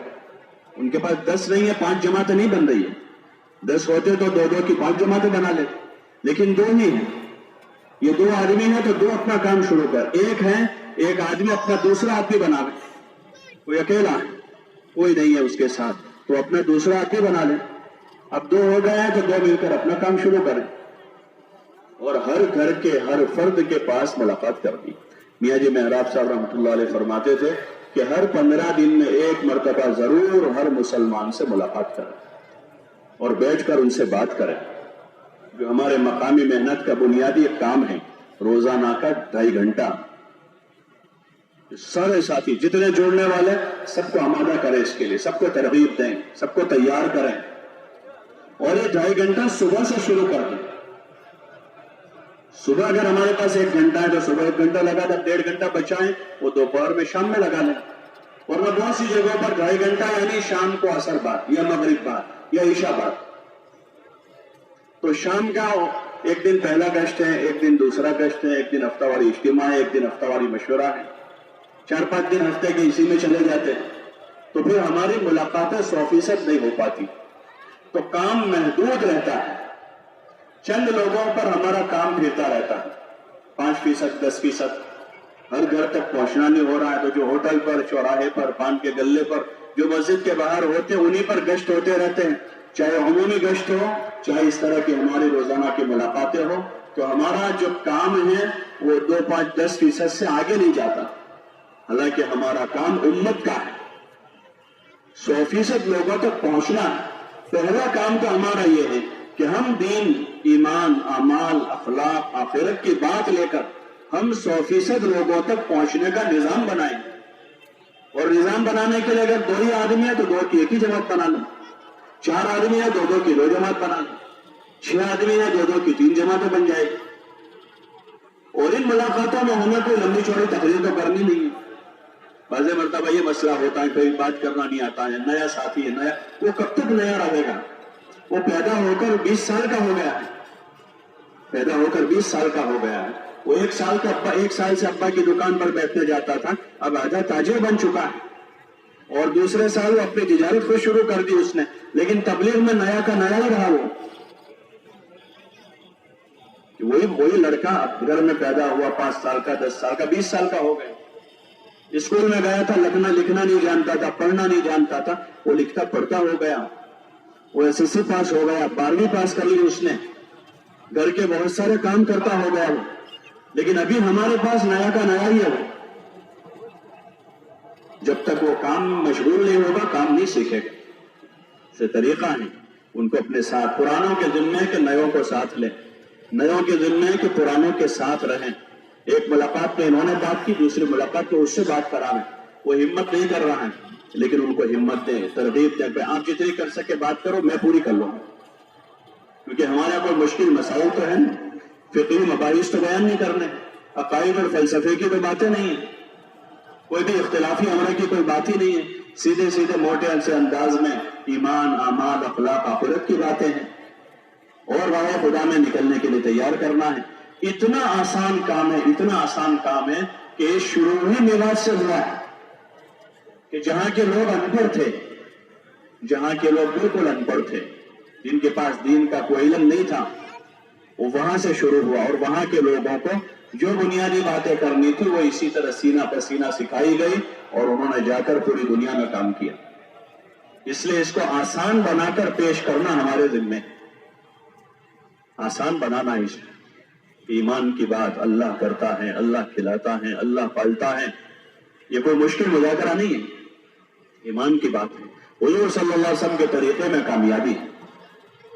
ان کے پاس 10 نہیں ہے، 5 جماعتیں نہیں بن رہی ہے، 10 ہوتے تو 2 کی 5 جماعتیں بنا لے، لیکن 2 ہی ہیں، یہ 2 آدمی ہیں تو 2 اپنا کام شروع کر، ایک آدمی اپنا دوسرا آدمی بنا لے، کوئی اکیلا ہے کوئی نہیں ہے اس کے ساتھ تو اپنا دوسرا آدمی بنا لے، اب 2 ہو گئے ہیں تو 2 مل کر اپنا کام شروع کریں، اور ہر گھر کے ہر فرد کے پاس ملاقات کر دی۔ میاں جی محراب صاحب رحمۃ اللہ علیہ فرماتے تھے کہ ہر 15 دن میں 1 مرتبہ ضرور ہر مسلمان سے ملاقات کریں اور بیٹھ کر ان سے بات کریں، جو ہمارے مقامی محنت کا بنیادی کام ہے، روزانہ کا 2.5 گھنٹہ، سارے ساتھی جتنے جوڑنے والے سب کو آمادہ کریں، اس کے لیے سب کو ترغیب دیں، سب کو تیار کریں، اور یہ 2.5 گھنٹہ صبح سے شروع کر دیں۔ صبح اگر ہمارے پاس 1 گھنٹہ ہے تو صبح 1 گھنٹہ لگا دیں، 1.5 گھنٹہ بچائیں وہ دوپہر میں شام میں لگا لیں، ورنہ بہت سی جگہوں پر 2.5 گھنٹہ یعنی شام کو عصر بعد یا مغرب بعد یا عشاء بعد، تو شام کا 1 دن پہلا گشت ہے، 1 دن دوسرا گشت ہے، 1 دن ہفتہ واری اجتماع ہے، 1 دن ہفتہ واری مشورہ ہے، 4-5 دن ہفتے کے اسی میں چلے جاتے ہیں، تو پھر ہماری ملاقاتیں 100% نہیں ہو پاتی، تو کام محدود رہتا ہے، چند لوگوں پر ہمارا کام پھرتا رہتا ہے، 5%، 10%، ہر گھر تک پہنچنا نہیں ہو رہا ہے، تو جو ہوٹل پر، چوراہے پر، پان کے گلے پر، جو مسجد کے باہر ہوتے ہیں انہی پر گشت ہوتے رہتے ہیں، چاہے عمومی گشت ہو، چاہے اس طرح کی ہماری روزانہ کی ملاقاتیں ہو، تو ہمارا جو کام ہے وہ 2، 5، 10% سے آگے نہیں جاتا، حالانکہ ہمارا کام امت کا ہے، 100% لوگوں تک پہنچنا ہے۔ پہلا کام تو ہمارا یہ ہے کہ ہم دین، ایمان، اعمال، اخلاق، آخرت کی بات لے کر ہم 100% لوگوں تک پہنچنے کا نظام بنائیں، اور نظام بنانے کے لیے اگر 2 ہی آدمی ہیں تو 2 کی 1 ہی جماعت بنا لیں، 4 آدمی ہیں 2 کی 2 جماعت بنا لیں، 6 آدمی ہیں 2 کی 3 جماعتیں بن جائے گی، اور ان ملاقاتوں میں ہمیں کوئی لمبی چوڑی تقریر تو کرنی نہیں ہے. بعض مرتبہ یہ مسئلہ ہوتا ہے کوئی بات کرنا نہیں آتا ہے, نیا ساتھی ہے, نیا, وہ کب تک نیا رہے گا؟ وہ پیدا ہو کر 20 سال کا ہو گیا ہے, پیدا ہو کر 20 سال کا ہو گیا ہے. وہ 1 سال کا ابا, 1 سال سے ابا کی دکان پر بیٹھنے جاتا تھا, اب آدھا تاجر بن چکا ہے. اور دوسرے سال وہ اپنی تجارت کو شروع کر دی اس نے, لیکن تبلیغ میں نیا کا نیا ہی رہا. وہی لڑکا گھر میں پیدا ہوا 5 سال کا, 10 سال کا, 20 سال کا ہو گیا. اسکول میں گیا تھا, لکھنا نہیں جانتا تھا, پڑھنا نہیں جانتا تھا, وہ لکھتا پڑھتا ہو گیا. وہ SSC پاس ہو گیا, 12ویں پاس کر لی اس نے, گھر کے بہت سارے کام کرتا ہو گیا وہ. لیکن ابھی ہمارے پاس نیا کا نیا ہی ہے وہ. جب تک وہ کام مشغول نہیں ہوگا کام نہیں سیکھے گا. سے طریقہ ہے ان کو اپنے ساتھ, پرانوں کے ذمے کے نیوں کو ساتھ لیں, نیوں کے ذمے کے پرانوں کے ساتھ رہیں. ایک ملاقات میں انہوں نے بات کی, دوسری ملاقات میں اس سے بات کرا ہے, وہ ہمت نہیں کر رہا ہے, لیکن ان کو ہمت دیں, ترغیب دیں کہ آپ جتنی کر سکے بات کرو, میں پوری کر لوں گا. کیونکہ ہمارے کوئی مشکل مسائل تو ہے نا, فقہی مباحث تو بیان نہیں کرنے, عقائد اور فلسفے کی تو باتیں نہیں ہیں, کوئی بھی اختلافی امر کی کوئی بات ہی نہیں ہے. سیدھے سیدھے موٹے سے انداز میں ایمان, اعمال, اخلاق, آخرت کی باتیں ہیں, اور راہ خدا میں نکلنے کے لیے تیار کرنا ہے. اتنا آسان کام ہے, اتنا آسان کام ہے کہ شروع ہی میوات سے ہوا ہے کہ جہاں کے لوگ ان پڑھ تھے, جہاں کے لوگ بالکل ان پڑھ تھے, جن کے پاس دین کا کوئی علم نہیں تھا, وہ وہاں سے شروع ہوا. اور وہاں کے لوگوں کو جو بنیادی باتیں کرنی تھی وہ اسی طرح سینہ پر سینہ سکھائی گئی, اور انہوں نے جا کر پوری دنیا میں کام کیا. اس لیے اس کو آسان بنا کر پیش کرنا ہمارے ذمے, آسان بنانا ہے. ایمان کی بات اللہ کرتا ہے, اللہ کھلاتا ہے, اللہ پالتا ہے, یہ کوئی مشکل مذاکرہ نہیں ہے, ایمان کی بات ہے. حضور صلی اللہ علیہ وسلم کے طریقے میں کامیابی ہے.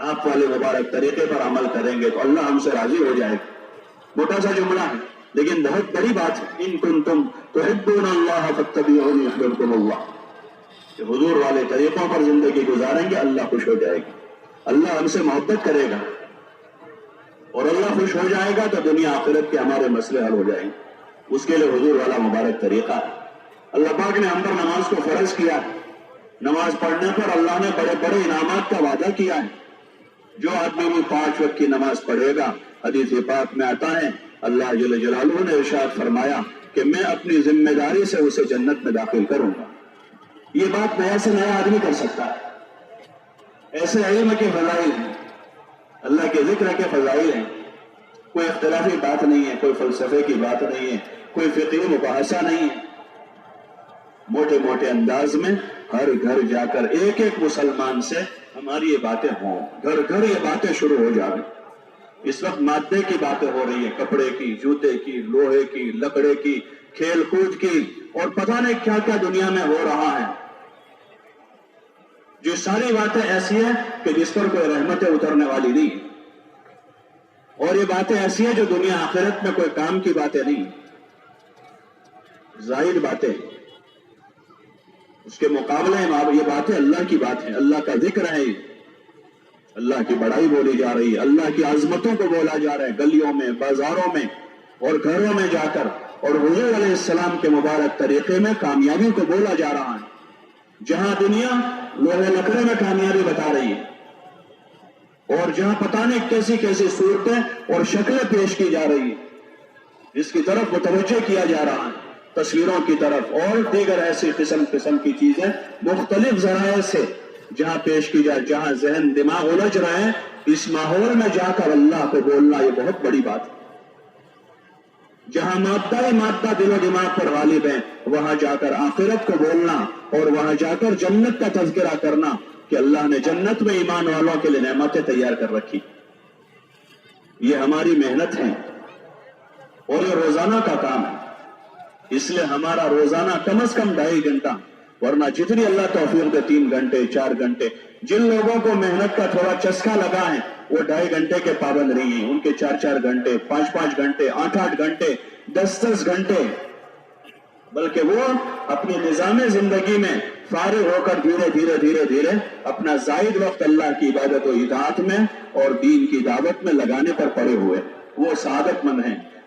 آپ والے مبارک طریقے پر عمل کریں گے تو اللہ ہم سے راضی ہو جائے گا. موٹا سا جملہ ہے لیکن بہت بڑی بات ہے. ان کنتم تحبون اللہ فاتبعونی یحببکم اللہ. کہ حضور والے طریقوں پر زندگی گزاریں گے, اللہ خوش ہو جائے گا, اللہ ہم سے محبت کرے گا, اور اللہ خوش ہو جائے گا تو دنیا آخرت کے ہمارے مسئلے حل ہو جائیں گے. اس کے لیے حضور والا مبارک طریقہ ہے. اللہ پاک نے ہم پر نماز کو فرض کیا ہے. نماز پڑھنے پر اللہ نے بڑے بڑے انعامات کا وعدہ کیا ہے. جو آدمی بھی 5 وقت کی نماز پڑھے گا, حدیث پاک میں آتا ہے اللہ جل جلالہ نے ارشاد فرمایا کہ میں اپنی ذمہ داری سے اسے جنت میں داخل کروں گا. یہ بات نیا سے نیا آدمی کر سکتا ہے. ایسے علم کے فضائل ہیں, اللہ کے ذکر کے فضائل ہیں. کوئی اختلافی بات نہیں ہے, کوئی فلسفے کی بات نہیں ہے, کوئی فقہی مباحثہ نہیں ہے. موٹے موٹے انداز میں ہر گھر جا کر ایک ایک مسلمان سے ہماری یہ باتیں ہوں, گھر گھر یہ باتیں شروع ہو جائیں. اس وقت مادے کی باتیں ہو رہی ہیں, کپڑے کی, جوتے کی, لوہے کی, لکڑے کی, کھیل کود کی, اور پتہ نہیں کیا کیا دنیا میں ہو رہا ہے. جو ساری باتیں ایسی ہیں کہ جس پر کوئی رحمتیں اترنے والی نہیں, اور یہ باتیں ایسی ہیں جو دنیا آخرت میں کوئی کام کی باتیں نہیں, زائد باتیں. اس کے مقابلے میں یہ باتیں اللہ کی بات ہیں, اللہ کا ذکر ہے, اللہ کی بڑائی بولی جا رہی ہے, اللہ کی عظمتوں کو بولا جا رہا ہے گلیوں میں, بازاروں میں اور گھروں میں جا کر. اور حضور علیہ السلام کے مبارک طریقے میں کامیابی کو بولا جا رہا ہے. جہاں دنیا لوہے لکڑے میں کامیابی بتا رہی ہے, اور جہاں پتہ نہیں کیسی کیسی صورتیں اور شکلیں پیش کی جا رہی ہیں, جس کی طرف متوجہ کیا جا رہا ہے, تصویروں کی طرف اور دیگر ایسی قسم کی چیزیں مختلف ذرائع سے جہاں پیش کی جائے, جہاں ذہن دماغ الجھ رہے ہیں, اس ماحول میں جا کر اللہ کو بولنا یہ بہت بڑی بات ہے. جہاں مادہ ہی مادہ دل و دماغ پر غالب ہے, وہاں جا کر آخرت کو بولنا, اور وہاں جا کر جنت کا تذکرہ کرنا کہ اللہ نے جنت میں ایمان والوں کے لیے نعمتیں تیار کر رکھی. یہ ہماری محنت ہے اور یہ روزانہ کا کام ہے. اس لیے ہمارا روزانہ کم از کم 2.5 گھنٹہ, ورنہ جتنی اللہ توفیق دے 3 گھنٹے 4 گھنٹے. جن لوگوں کو محنت کا تھوڑا چسکا لگا ہے وہ 2.5 گھنٹے کے پابند نہیں ہیں, ان کے 4 گھنٹے 5 گھنٹے 8 گھنٹے 10 گھنٹے, بلکہ وہ اپنی نظام زندگی میں فارغ ہو کر دھیرے اپنا زائد وقت اللہ کی عبادت و اطاعت میں اور دین کی دعوت میں لگانے پر پڑے ہوئے. وہ سعادت مند ہیں.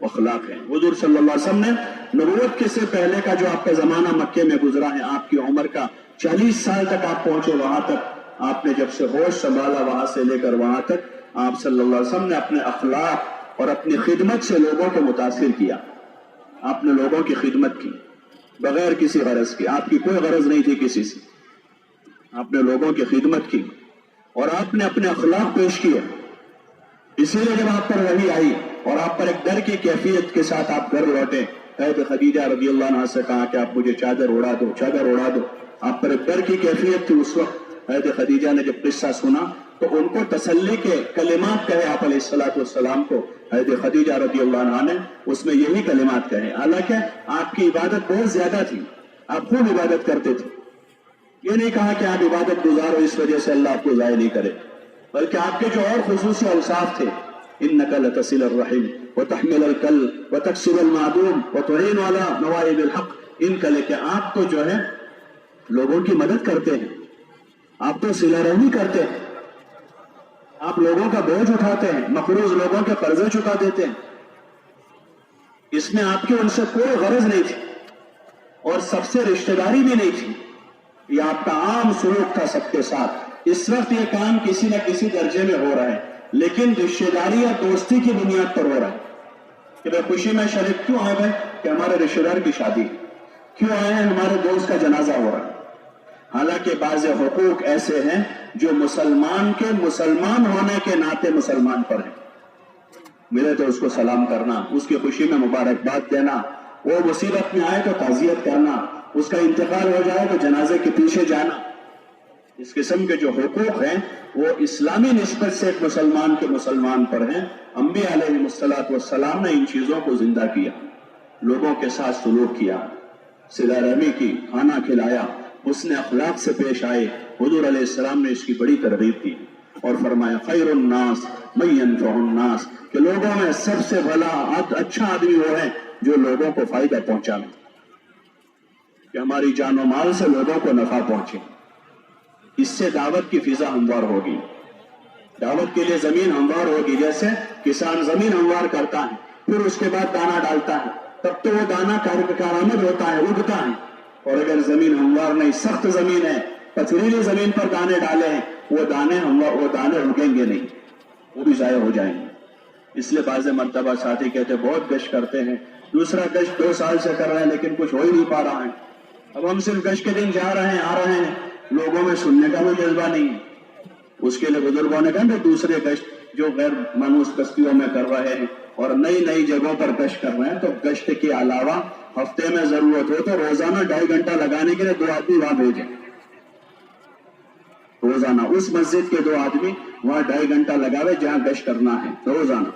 اخلاق ہیں. حضور صلی اللہ علیہ وسلم نے نبوت کے سے پہلے کا جو آپ کا زمانہ مکے میں گزرا ہے، آپ کی عمر کا 40 سال تک آپ پہنچے، وہاں تک آپ نے جب سے ہوش سنبھالا وہاں سے لے کر وہاں تک آپ صلی اللہ علیہ وسلم نے اپنے اخلاق اور اپنی خدمت سے لوگوں کو متاثر کیا. آپ نے لوگوں کی خدمت کی بغیر کسی غرض کی، آپ کی کوئی غرض نہیں تھی کسی سے، آپ نے لوگوں کی خدمت کی اور آپ نے اپنے اخلاق پیش کیے. اسی لیے جب آپ پر وحی آئی اور آپ پر ایک ڈر کی کیفیت کے ساتھ آپ گھر لوٹے، حضرت خدیجہ رضی اللہ عنہا سے کہا کہ آپ مجھے چادر اڑا دو، چادر اڑا دو. آپ پر ایک ڈر کی کیفیت تھی. اس وقت حضرت خدیجہ نے جب قصہ سنا تو ان کو تسلی کے کلمات کہے آپ علیہ الصلوۃ والسلام کو. حضرت خدیجہ رضی اللہ عنہا نے اس میں یہی کلمات کہے. حالانکہ آپ کی عبادت بہت زیادہ تھی، آپ خوب عبادت کرتے تھے. یہ نہیں کہا کہ آپ عبادت گزار ہو اس وجہ سے اللہ آپ کو ضائع نہیں کرے، بلکہ آپ کے جو اور خصوصی اوصاف تھے، انک لتصل الرحم وتحمل الکل وتکسب المعدوم وتعین علی نوائب الحق، ان کا لے کے آپ تو جو ہے لوگوں کی مدد کرتے ہیں، آپ تو صلہ رحمی کرتے ہیں، آپ لوگوں کا بوجھ اٹھاتے ہیں، مقروض لوگوں کے قرضے چکا دیتے ہیں. اس میں آپ کی ان سے کوئی غرض نہیں تھی اور سب سے رشتہ داری بھی نہیں تھی. یہ آپ کا عام سلوک تھا سب کے ساتھ. اس وقت یہ کام کسی نہ کسی درجے میں ہو رہا ہے، لیکن رشتہ داری یا دوستی کی بنیاد پر ہو رہا ہے کہ بھائی خوشی میں شریک کیوں آئے ہیں کہ ہمارے رشتہ دار کی شادی، کیوں آئے ہیں ہمارے دوست کا جنازہ ہو رہا ہے. حالانکہ بعض حقوق ایسے ہیں جو مسلمان کے مسلمان ہونے کے ناطے مسلمان پر ہیں. ملے تو اس کو سلام کرنا، اس کی خوشی میں مبارکباد دینا، وہ مصیبت میں آئے تو تعزیت کرنا، اس کا انتقال ہو جائے تو جنازے کے پیچھے جانا. اس قسم کے جو حقوق ہیں وہ اسلامی نسبت سے ایک مسلمان کے مسلمان پر ہیں. انبیاء علیہ الصلوۃ والسلام نے ان چیزوں کو زندہ کیا، لوگوں کے ساتھ سلوک کیا، صلہ رحمی کی، کھانا کھلایا، حسن اخلاق سے پیش آئے. حضور علیہ السلام نے اس کی بڑی ترغیب کی اور فرمایا خیر الناس من ينفع الناس، کہ لوگوں میں سب سے بھلا اچھا آدمی وہ ہے جو لوگوں کو فائدہ پہنچائے، کہ ہماری جان و مال سے لوگوں کو نفع پہنچے. اس سے دعوت کی فضا ہموار ہوگی، دعوت کے لیے زمین ہموار ہوگی. جیسے کسان زمین ہموار کرتا ہے پھر اس کے بعد دانا ڈالتا ہے، تب تو وہ دانا کارآمد ہوتا ہے، اگتا ہے. اور اگر زمین ہموار نہیں، سخت زمین ہے، پتھریلی زمین پر دانے ڈالے ہیں، وہ دانے اگیں گے نہیں، وہ بھی ضائع ہو جائیں گے. اس لیے بعض مرتبہ ساتھی کہتے بہت گشت کرتے ہیں، دوسرا گشت 2 سال سے کر رہے ہیں لیکن کچھ ہو ہی نہیں پا رہا ہے. اب ہم صرف گشت کے دن جا رہے ہیں، آ رہے ہیں، لوگوں میں سننے کا بھی جذبہ نہیں ہے. اس کے لیے بزرگوں نے کہا کہ دوسرے گشت جو غیر مانوس بستیوں میں کر رہے ہیں اور نئی نئی جگہوں پر گشت کر رہے ہیں، تو گشت کے علاوہ ہفتے میں ضرورت ہو تو روزانہ 2.5 گھنٹہ لگانے کے لیے 2 آدمی وہاں بھیجیں. روزانہ اس مسجد کے 2 آدمی وہاں 2.5 گھنٹہ لگاوے جہاں گشت کرنا ہے. روزانہ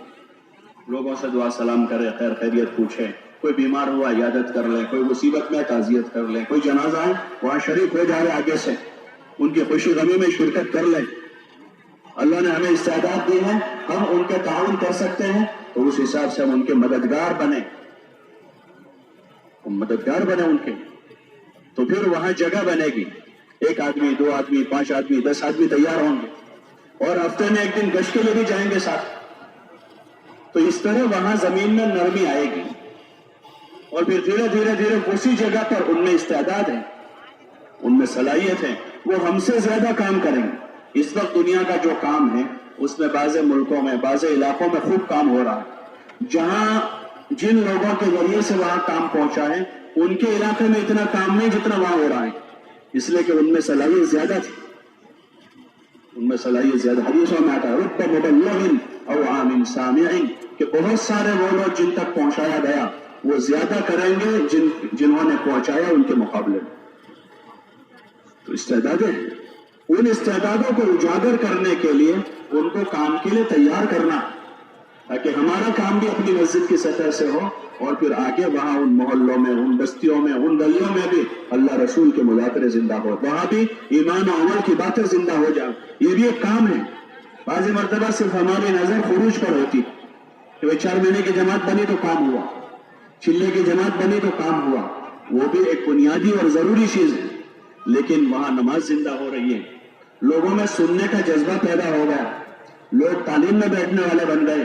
لوگوں سے دعا سلام کرے، خیر خیریت پوچھے، کوئی بیمار ہوا عیادت کر لیں، کوئی مصیبت میں تعزیت کر لیں، کوئی جنازہ ہے وہاں شریک ہو جائے، آگے سے ان کی خوشی غمی میں شرکت کر لیں. اللہ نے ہمیں استعداد دی ہے، ہم ان کے تعاون کر سکتے ہیں تو اس حساب سے ہم ان کے مددگار بنے، ان کے. تو پھر وہاں جگہ بنے گی، 1 آدمی 2 آدمی 5 آدمی 10 آدمی تیار ہوں گے اور ہفتے میں 1 دن گشت کے لیے بھی جائیں گے ساتھ. تو اس طرح وہاں زمین میں نرمی آئے گی اور پھر دھیرے دھیرے اسی جگہ پر ان میں استعداد ہے، ان میں صلاحیت ہے، وہ ہم سے زیادہ کام کریں گے. اس وقت دنیا کا جو کام ہے اس میں بعض ملکوں میں بعض علاقوں میں خوب کام ہو رہا ہے. جہاں جن لوگوں کے ذریعے سے وہاں کام پہنچا ہے ان کے علاقے میں اتنا کام نہیں جتنا وہاں ہو رہا ہے، اس لیے کہ ان میں صلاحیت زیادہ تھی، ان میں صلاحیت زیادہ. حدیثوں میں آتا ہے رب مبلغ او عام سامع، کہ بہت سارے وہ لوگ جن تک پہنچایا گیا وہ زیادہ کریں گے جنہوں نے پہنچایا ان کے مقابلے میں. تو استعدادیں ہیں، ان استعدادوں کو اجاگر کرنے کے لیے ان کو کام کے لیے تیار کرنا، تاکہ ہمارا کام بھی اپنی مسجد کی سطح سے ہو اور پھر آگے وہاں ان محلوں میں، ان بستیوں میں، ان گلیوں میں بھی اللہ رسول کے مذاکرے زندہ ہو، وہاں بھی ایمان و عمل کی باتیں زندہ ہو جائیں. یہ بھی ایک کام ہے. بعض مرتبہ صرف ہماری نظر خروج پر ہوتی کہ 4 مہینے کی جماعت بنی تو کام ہوا، چلے کی جماعت بنی تو کام ہوا، وہ بھی ایک بنیادی اور ضروری چیز ہے. لیکن وہاں نماز زندہ ہو رہی ہے، لوگوں میں سننے کا جذبہ پیدا ہو گیا، لوگ تعلیم میں بیٹھنے والے بن گئے،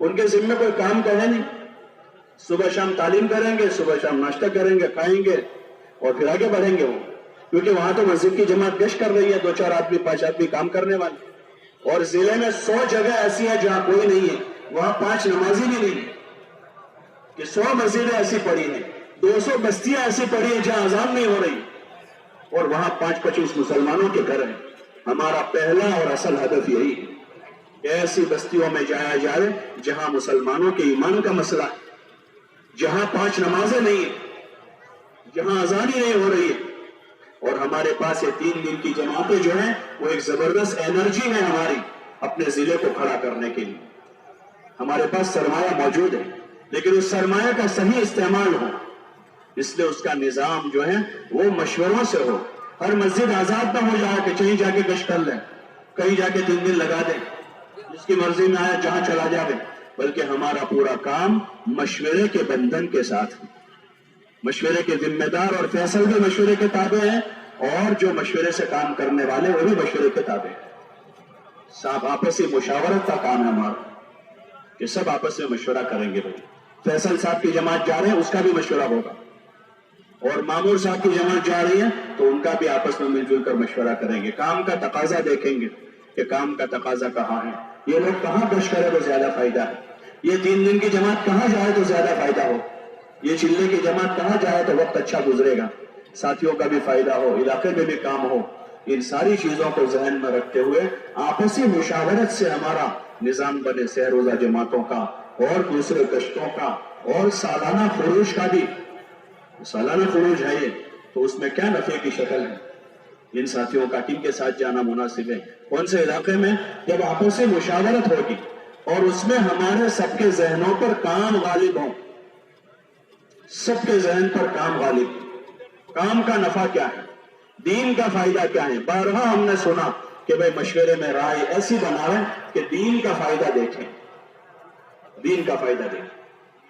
ان کے ذمہ کوئی کام کا ہے نہیں. صبح شام تعلیم کریں گے, صبح شام ناشتہ کریں گے, کھائیں گے اور پھر آگے بڑھیں گے وہ, کیونکہ وہاں تو مسجد کی جماعت گشت کر رہی ہے, 2-4 آدمی 5 آدمی کام کرنے والے, اور ضلع میں 100 جگہ ایسی ہے جہاں کوئی نہیں ہے, وہاں 5 نمازی بھی نہیں ہے, کہ 100 مسجدیں ایسی پڑی ہیں, 200 بستیاں ایسی پڑی ہیں جہاں اذان نہیں ہو رہی, اور وہاں 5-25 مسلمانوں کے گھر ہیں. ہمارا پہلا اور اصل ہدف یہی ہے کہ ایسی بستیوں میں جایا جائے جہاں مسلمانوں کے ایمان کا مسئلہ ہے, جہاں 5 نمازیں نہیں ہیں, جہاں اذان ہی نہیں ہو رہی ہے. اور ہمارے پاس یہ 3 دن کی جماعتیں جو ہیں وہ ایک زبردست انرجی ہے ہماری اپنے ضلع کو کھڑا کرنے کے لیے. ہمارے پاس سرمایہ موجود ہے, لیکن اس سرمایہ کا صحیح استعمال ہو, اس لیے اس کا نظام جو ہے وہ مشوروں سے ہو. ہر مسجد آزاد نہ ہو جائے کہ کہیں جا کے گشت کر لیں, کہیں جا کے 3 دن لگا دیں, جس کی مرضی میں آیا جہاں چلا جائے, بلکہ ہمارا پورا کام مشورے کے بندھن کے ساتھ, مشورے کے ذمہ دار اور فیصل بھی مشورے کے تابع ہیں, اور جو مشورے سے کام کرنے والے وہ بھی مشورے کے تابع ہیں. صاحب آپسی مشاورت کا کام ہے ہمارا کہ سب آپس میں مشورہ کریں گے. فیصل صاحب کی جماعت جا رہے ہیں, اس کا بھی مشورہ ہوگا, اور مامور صاحب کی جماعت جا رہی ہے تو ان کا بھی آپس میں مل جل کر مشورہ کریں گے. کام کا تقاضا دیکھیں گے کہ کام کا تقاضا کہاں ہے, یہ لوگ کہاں گشت کرے تو زیادہ فائدہ ہے, یہ 3 دن کی جماعت کہاں جائے تو زیادہ فائدہ ہو, یہ چلے کی جماعت کہاں جائے تو وقت اچھا گزرے گا, ساتھیوں کا بھی فائدہ ہو, علاقے میں بھی کام ہو. ان ساری چیزوں کو ذہن میں رکھتے ہوئے آپسی مشاورت سے ہمارا نظام بنے سہ روزہ جماعتوں کا اور دوسرے گشتوں کا, اور سالانہ خروج کا بھی. سالانہ خروج ہے یہ, تو اس میں کیا نفع کی شکل ہے, ان ساتھیوں کا کن کے ساتھ جانا مناسب ہے, کون سے علاقے میں, جب آپسی مشاورت ہوگی اور اس میں ہمارے سب کے ذہنوں پر کام غالب ہوں, سب کے ذہن پر کام غالب, کام کا نفع کیا ہے, دین کا فائدہ کیا ہے. بارہا ہم نے سنا کہ بھئی مشورے میں رائے ایسی بنائیں کہ دین کا فائدہ دیکھیں, دین کا فائدہ دیکھیں.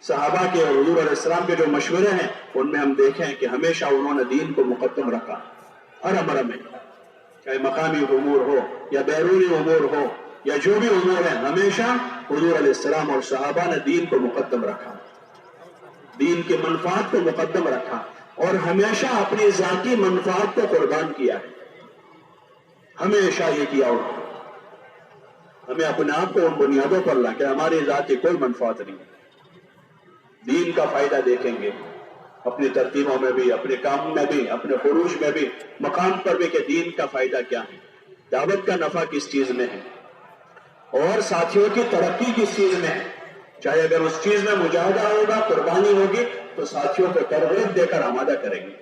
صحابہ کے اور حضور علیہ السلام کے جو مشورے ہیں ان میں ہم دیکھیں کہ ہمیشہ انہوں نے دین کو مقدم رکھا ہر امر میں, چاہے مقامی امور ہو یا بیرونی امور ہو یا جو بھی امور ہے, ہمیشہ حضور علیہ السلام اور صحابہ نے دین کو مقدم رکھا, دین کے منفعات کو مقدم رکھا, اور ہمیشہ اپنی ذاتی منفعات کو قربان کیا ہے. ہمیشہ یہ کیا ہوگا. ہمیں اپنے آپ کو ان بنیادوں پر لا کہ ہماری ذاتی کوئی منفعت نہیں, دین کا فائدہ دیکھیں گے اپنی ترتیبوں میں بھی, اپنے کام میں بھی, اپنے خروج میں بھی, مقام پر بھی, کہ دین کا فائدہ کیا ہے, دعوت کا نفع کس چیز میں ہے, اور ساتھیوں کی ترقی کس چیز میں ہے. چاہے اگر اس چیز میں مجاہدہ ہوگا, قربانی ہوگی, تو ساتھیوں کو ترغیب دے کر آمادہ کریں گے,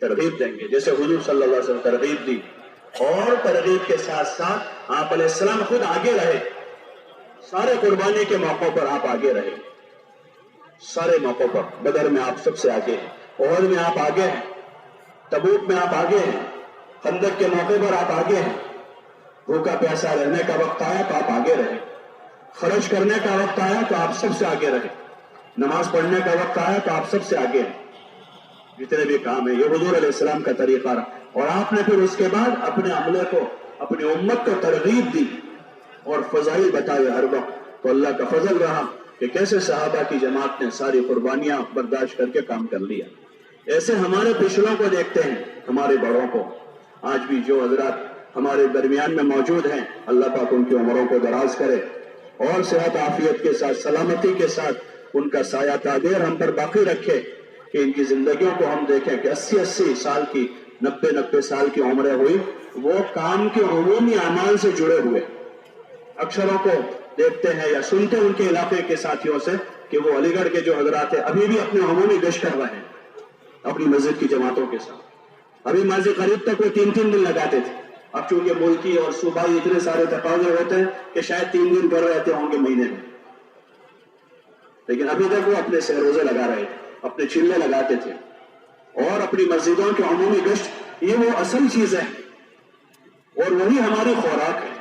ترغیب دیں گے, جیسے حضور صلی اللہ علیہ وسلم ترغیب دی, اور ترغیب کے ساتھ ساتھ آپ علیہ السلام خود آگے رہے. سارے قربانی کے موقعوں پر آپ آگے رہے, سارے موقعوں پر. بدر میں آپ سب سے آگے ہیں, احد میں آپ آگے ہیں, تبوک میں آپ آگے ہیں, خندق کے موقع پر آپ آگے ہیں. بھوکا پیاسا رہنے کا وقت آیا تو آپ آگے رہے, خرچ کرنے کا وقت آیا تو آپ سب سے آگے رہے, نماز پڑھنے کا وقت آیا تو آپ سب سے آگے ہیں. جتنے بھی کام ہیں یہ حضور علیہ السلام کا طریقہ رہا, اور آپ نے پھر اس کے بعد اپنے عملے کو, اپنی امت کو ترغیب دی اور فضائل بتائے ہر وقت. تو اللہ کا فضل رہا کہ کیسے صحابہ کی جماعت نے ساری قربانیاں برداشت کر کے کام کر لیا. ایسے ہمارے پچھلوں کو دیکھتے ہیں, ہمارے بڑوں کو. آج بھی جو حضرات ہمارے درمیان میں موجود ہیں, اللہ پاک ان کی عمروں کو دراز کرے اور صحت عافیت کے ساتھ, سلامتی کے ساتھ ان کا سایہ تعبیر ہم پر باقی رکھے, کہ ان کی زندگیوں کو ہم دیکھیں کہ 80 سال کی, 90 سال کی عمریں ہوئی, وہ کام کے عمومی اعمال سے جڑے ہوئے. اکثروں کو دیکھتے ہیں یا سنتے ان کے علاقے کے ساتھیوں سے کہ وہ علی گڑھ کے جو حضرات ہیں ابھی بھی اپنے عمومی گشت کر رہے ہیں اپنی مسجد کی جماعتوں کے ساتھ. ابھی ماضی قریب تک وہ 3 دن لگاتے تھے. اب چونکہ ملکی اور صوبائی اتنے سارے تقاضے ہوتے ہیں کہ شاید 3 دن کر رہتے ہوں گے مہینے میں, لیکن ابھی تک وہ اپنے سہ روزے لگا رہے تھے, اپنے چلے لگاتے تھے, اور اپنی مسجدوں کے عمومی گشت. یہ وہ اصل چیز ہے اور وہی ہماری خوراک ہے,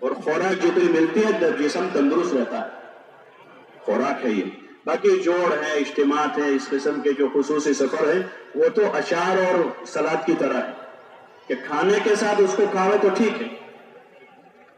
اور خوراک جتنی ملتی ہے جسم تندرست رہتا ہے, خوراک ہے یہ. باقی جوڑ ہے, اجتماعات ہیں, اس قسم کے جو خصوصی سفر ہیں وہ تو اچار اور سلاد کی طرح ہے کہ کھانے کے ساتھ اس کو کھاؤ تو ٹھیک ہے,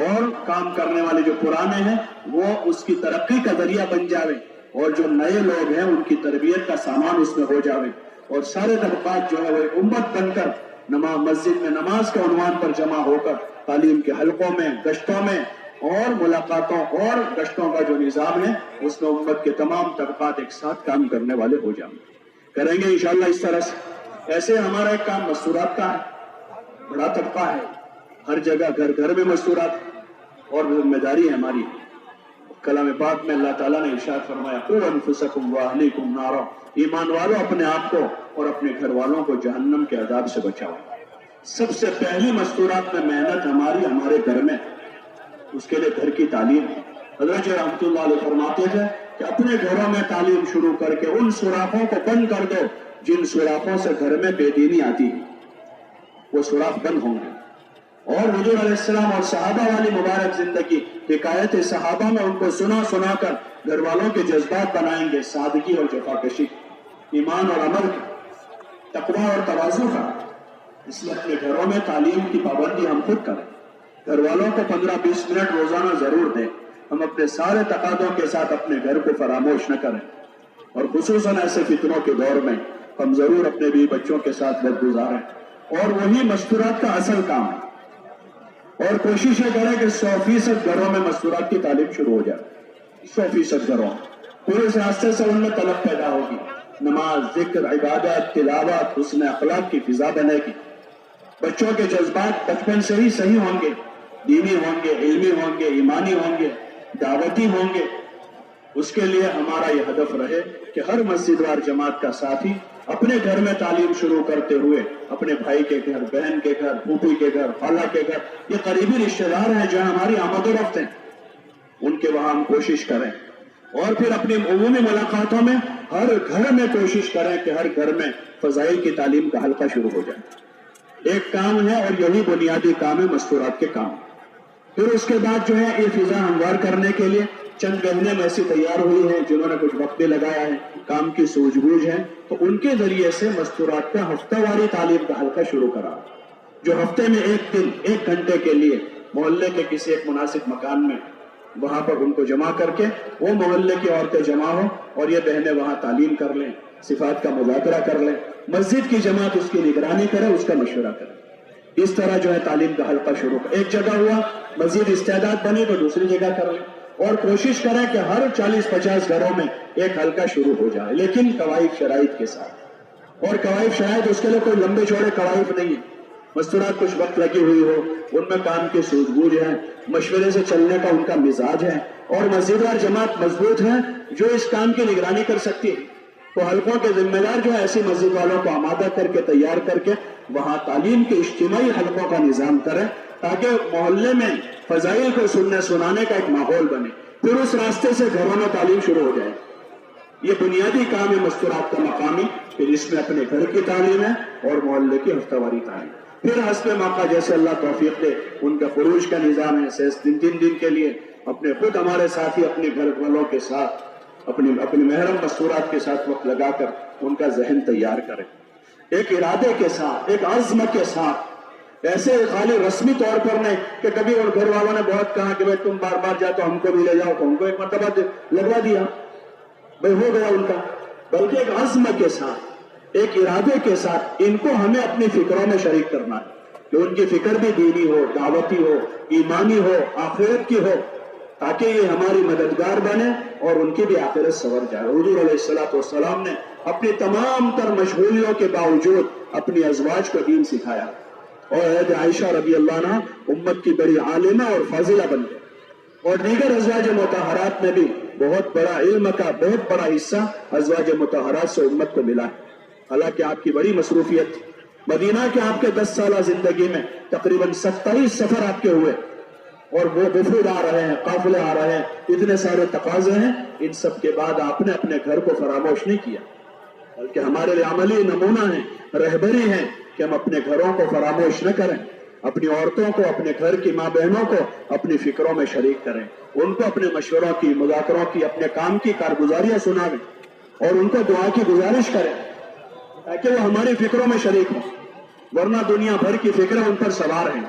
اور کام کرنے والے جو پرانے ہیں وہ اس کی ترقی کا ذریعہ بن جاوے، اور جو نئے لوگ ہیں ان کی تربیت کا سامان اس میں ہو جاوے، اور سارے طبقات جو ہے وہ امت بن کر مسجد میں نماز کے عنوان پر جمع ہو کر تعلیم کے حلقوں میں، گشتوں میں اور ملاقاتوں اور گشتوں کا جو نظام ہے اس میں امت کے تمام طبقات ایک ساتھ کام کرنے والے ہو جائیں، کریں گے انشاءاللہ اس طرح سے۔ ایسے ہمارا ایک کام مستورات کا ہے، بڑا طبقہ ہے، ہر جگہ گھر گھر میں مستورات اور ذمہ داری ہے ہماری۔ کلام پاک میں اللہ تعالیٰ نے ارشاد فرمایا قوا انفسکم واہلیکم نارا، ایمان والوں اپنے آپ کو اور اپنے گھر والوں کو جہنم کے عذاب سے بچاؤ۔ سب سے پہلی مستورات میں محنت ہمارے گھر میں، اس کے لیے گھر کی تعلیم ہے۔ حضرت رحمۃ اللہ علیہ فرماتے تھے کہ اپنے گھروں میں تعلیم شروع کر کے ان سوراخوں کو بند کر دو جن سوراخوں سے گھر میں بے دینی آتی ہے، وہ سوراخ بند ہوں گے۔ اور حضور علیہ السلام اور صحابہ والی مبارک زندگی، حکایت صحابہ میں ان کو سنا سنا کر گھر والوں کے جذبات بنائیں گے، سادگی اور جفاکشی، ایمان اور عمل کا، تقویٰ اور تواضع کا۔ اس لیے اپنے گھروں میں تعلیم کی پابندی ہم خود کریں، گھر والوں کو 15-20 منٹ روزانہ ضرور دیں۔ ہم اپنے سارے تقاضوں کے ساتھ اپنے گھر کو فراموش نہ کریں، اور خصوصاً ایسے فتنوں کے دور میں ہم ضرور اپنے بیوی بچوں کے ساتھ وقت گزاریں، اور وہی مستورات کا اصل کام ہے۔ اور کوشش یہ کریں کہ 100% گھروں میں مستورات کی تعلیم شروع ہو جائے، 100% گھروں پورے راستے سے ان میں طلب پیدا ہوگی، نماز، ذکر، عبادت، تلاوت، حسن اخلاق کی فضا بنے گی۔ بچوں کے جذبات بچپن سے ہی صحیح ہوں گے، دینی ہوں گے، علمی ہوں گے، ایمانی ہوں گے، دعوتی ہوں گے۔ اس کے لیے ہمارا یہ ہدف رہے کہ ہر مسجد وار جماعت کا ساتھی اپنے گھر میں تعلیم شروع کرتے ہوئے اپنے بھائی کے گھر، بہن کے گھر، پھوپھی کے گھر، خالہ کے گھر، یہ قریبی رشتہ دار ہیں جہاں ہماری آمد و رفت ہیں، ان کے وہاں ہم کوشش کریں، اور پھر اپنی عمومی ملاقاتوں میں ہر گھر میں کوشش کریں کہ ہر گھر میں فضائل کی تعلیم کا حلقہ شروع ہو جائے۔ ایک کام ہے اور یہی بنیادی کام ہے مستورات کے کام۔ پھر اس کے بعد جو ہے یہ فضا ہموار کرنے کے لیے چند بہنیں ایسی تیار ہوئی ہیں جنہوں نے کچھ وقت بھی لگایا ہے، کام کی سوجھ بوجھ ہے، تو ان کے ذریعے سے مستورات کا ہفتہ واری تعلیم کا حلقہ شروع کرا، جو ہفتے میں ایک دن 1 گھنٹے کے لیے محلے کے کسی ایک مناسب مکان میں وہاں پر ان کو جمع کر کے وہ محلے کی عورتیں جمع ہوں اور یہ بہنیں وہاں تعلیم کر لیں، صفات کا مذاکرہ کر لیں، مسجد کی جماعت اس کی نگرانی کرے، اس کا مشورہ کرے۔ اس طرح جو ہے تعلیم کا حلقہ شروع کر، ایک جگہ ہوا، مزید استعداد بنی تو دوسری جگہ کر لیں، اور کوشش کریں کہ ہر 40-50 گھروں میں ایک حلقہ شروع ہو جائے، لیکن قواعد شرائط کے ساتھ۔ اور قواعد شرائط اس کے لیے کوئی لمبے چوڑے قواعد نہیں ہے، مستورات کچھ وقت لگی ہوئی ہو، ان میں کام کی سوجھ بوجھ ہے، مشورے سے چلنے کا ان کا مزاج ہے، اور مسجد وار جماعت مضبوط ہے جو اس کام کی نگرانی کر سکتی ہے، تو حلقوں کے ذمہ دار جو ہے ایسی مسجد والوں کو آمادہ کر کے تیار کر کے وہاں تعلیم کے اجتماعی حلقوں کا نظام کریں، تاکہ محلے میں فضائل کو سننے سنانے کا ایک ماحول بنے، پھر اس راستے سے گھروں میں تعلیم شروع ہو جائے۔ یہ بنیادی کام ہے مستورات کا مقامی، پھر اس میں اپنے گھر کی تعلیم ہے اور محلے کی ہفتہ واری تعلیم، پھر حسب موقع جیسے اللہ توفیق دے ان کا خروج کا نظام ہے، 3 دن کے لیے اپنے خود ہمارے ساتھی اپنے گھر والوں کے ساتھ اپنی محرم مستورات کے ساتھ وقت لگا کر ان کا ذہن تیار کریں، ایک ارادے کے ساتھ، ایک عزم کے ساتھ، ایسے خالی رسمی طور پر نہیں کہ کبھی ان گھر والوں نے بہت کہا کہ بھائی تم بار بار جاؤ تو ہم کو بھی لے جاؤ، تو ہم کو ایک مرتبہ لگوا دیا، بھائی ہو گیا ان کا، بلکہ ایک عزم کے ساتھ، ایک ارادے کے ساتھ ان کو ہمیں اپنی فکروں میں شریک کرنا ہے، کہ ان کی فکر بھی دینی ہو، دعوتی ہو، ایمانی ہو، آخرت کی ہو، تاکہ یہ ہماری مددگار بنے اور ان کی بھی آخرت سنور جائے۔ حضور علیہ السلام نے اپنی تمام تر مشغولیوں کے باوجود اپنی ازواج کو دین سکھایا، اور حضرت عائشہ رضی اللہ عنہا امت کی بڑی عالمہ اور فاضلہ بن گئے، اور دیگر ازواج مطہرات میں بھی بہت بڑا علم کا بہت بڑا حصہ ازواج مطہرات سے امت کو ملا ہے۔ حالانکہ آپ کی بڑی مصروفیت تھی، مدینہ کے آپ کے 10 سالہ زندگی میں تقریباً 27 سفر آپ کے ہوئے، اور وہ وفود آ رہے ہیں، قافلے آ رہے ہیں، اتنے سارے تقاضے ہیں، ان سب کے بعد آپ نے اپنے گھر کو فراموش نہیں کیا، بلکہ ہمارے لیے عملی نمونہ ہے، رہبری ہے کہ ہم اپنے گھروں کو فراموش نہ کریں، اپنی عورتوں کو، اپنے گھر کی ماں بہنوں کو اپنی فکروں میں شریک کریں، ان کو اپنے مشوروں کی، مذاکروں کی، اپنے کام کی کارگزاریاں سنائیں، اور ان کو دعا کی گزارش کریں تاکہ وہ ہماری فکروں میں شریک ہوں، ورنہ دنیا بھر کی فکریں ان پر سوار ہیں۔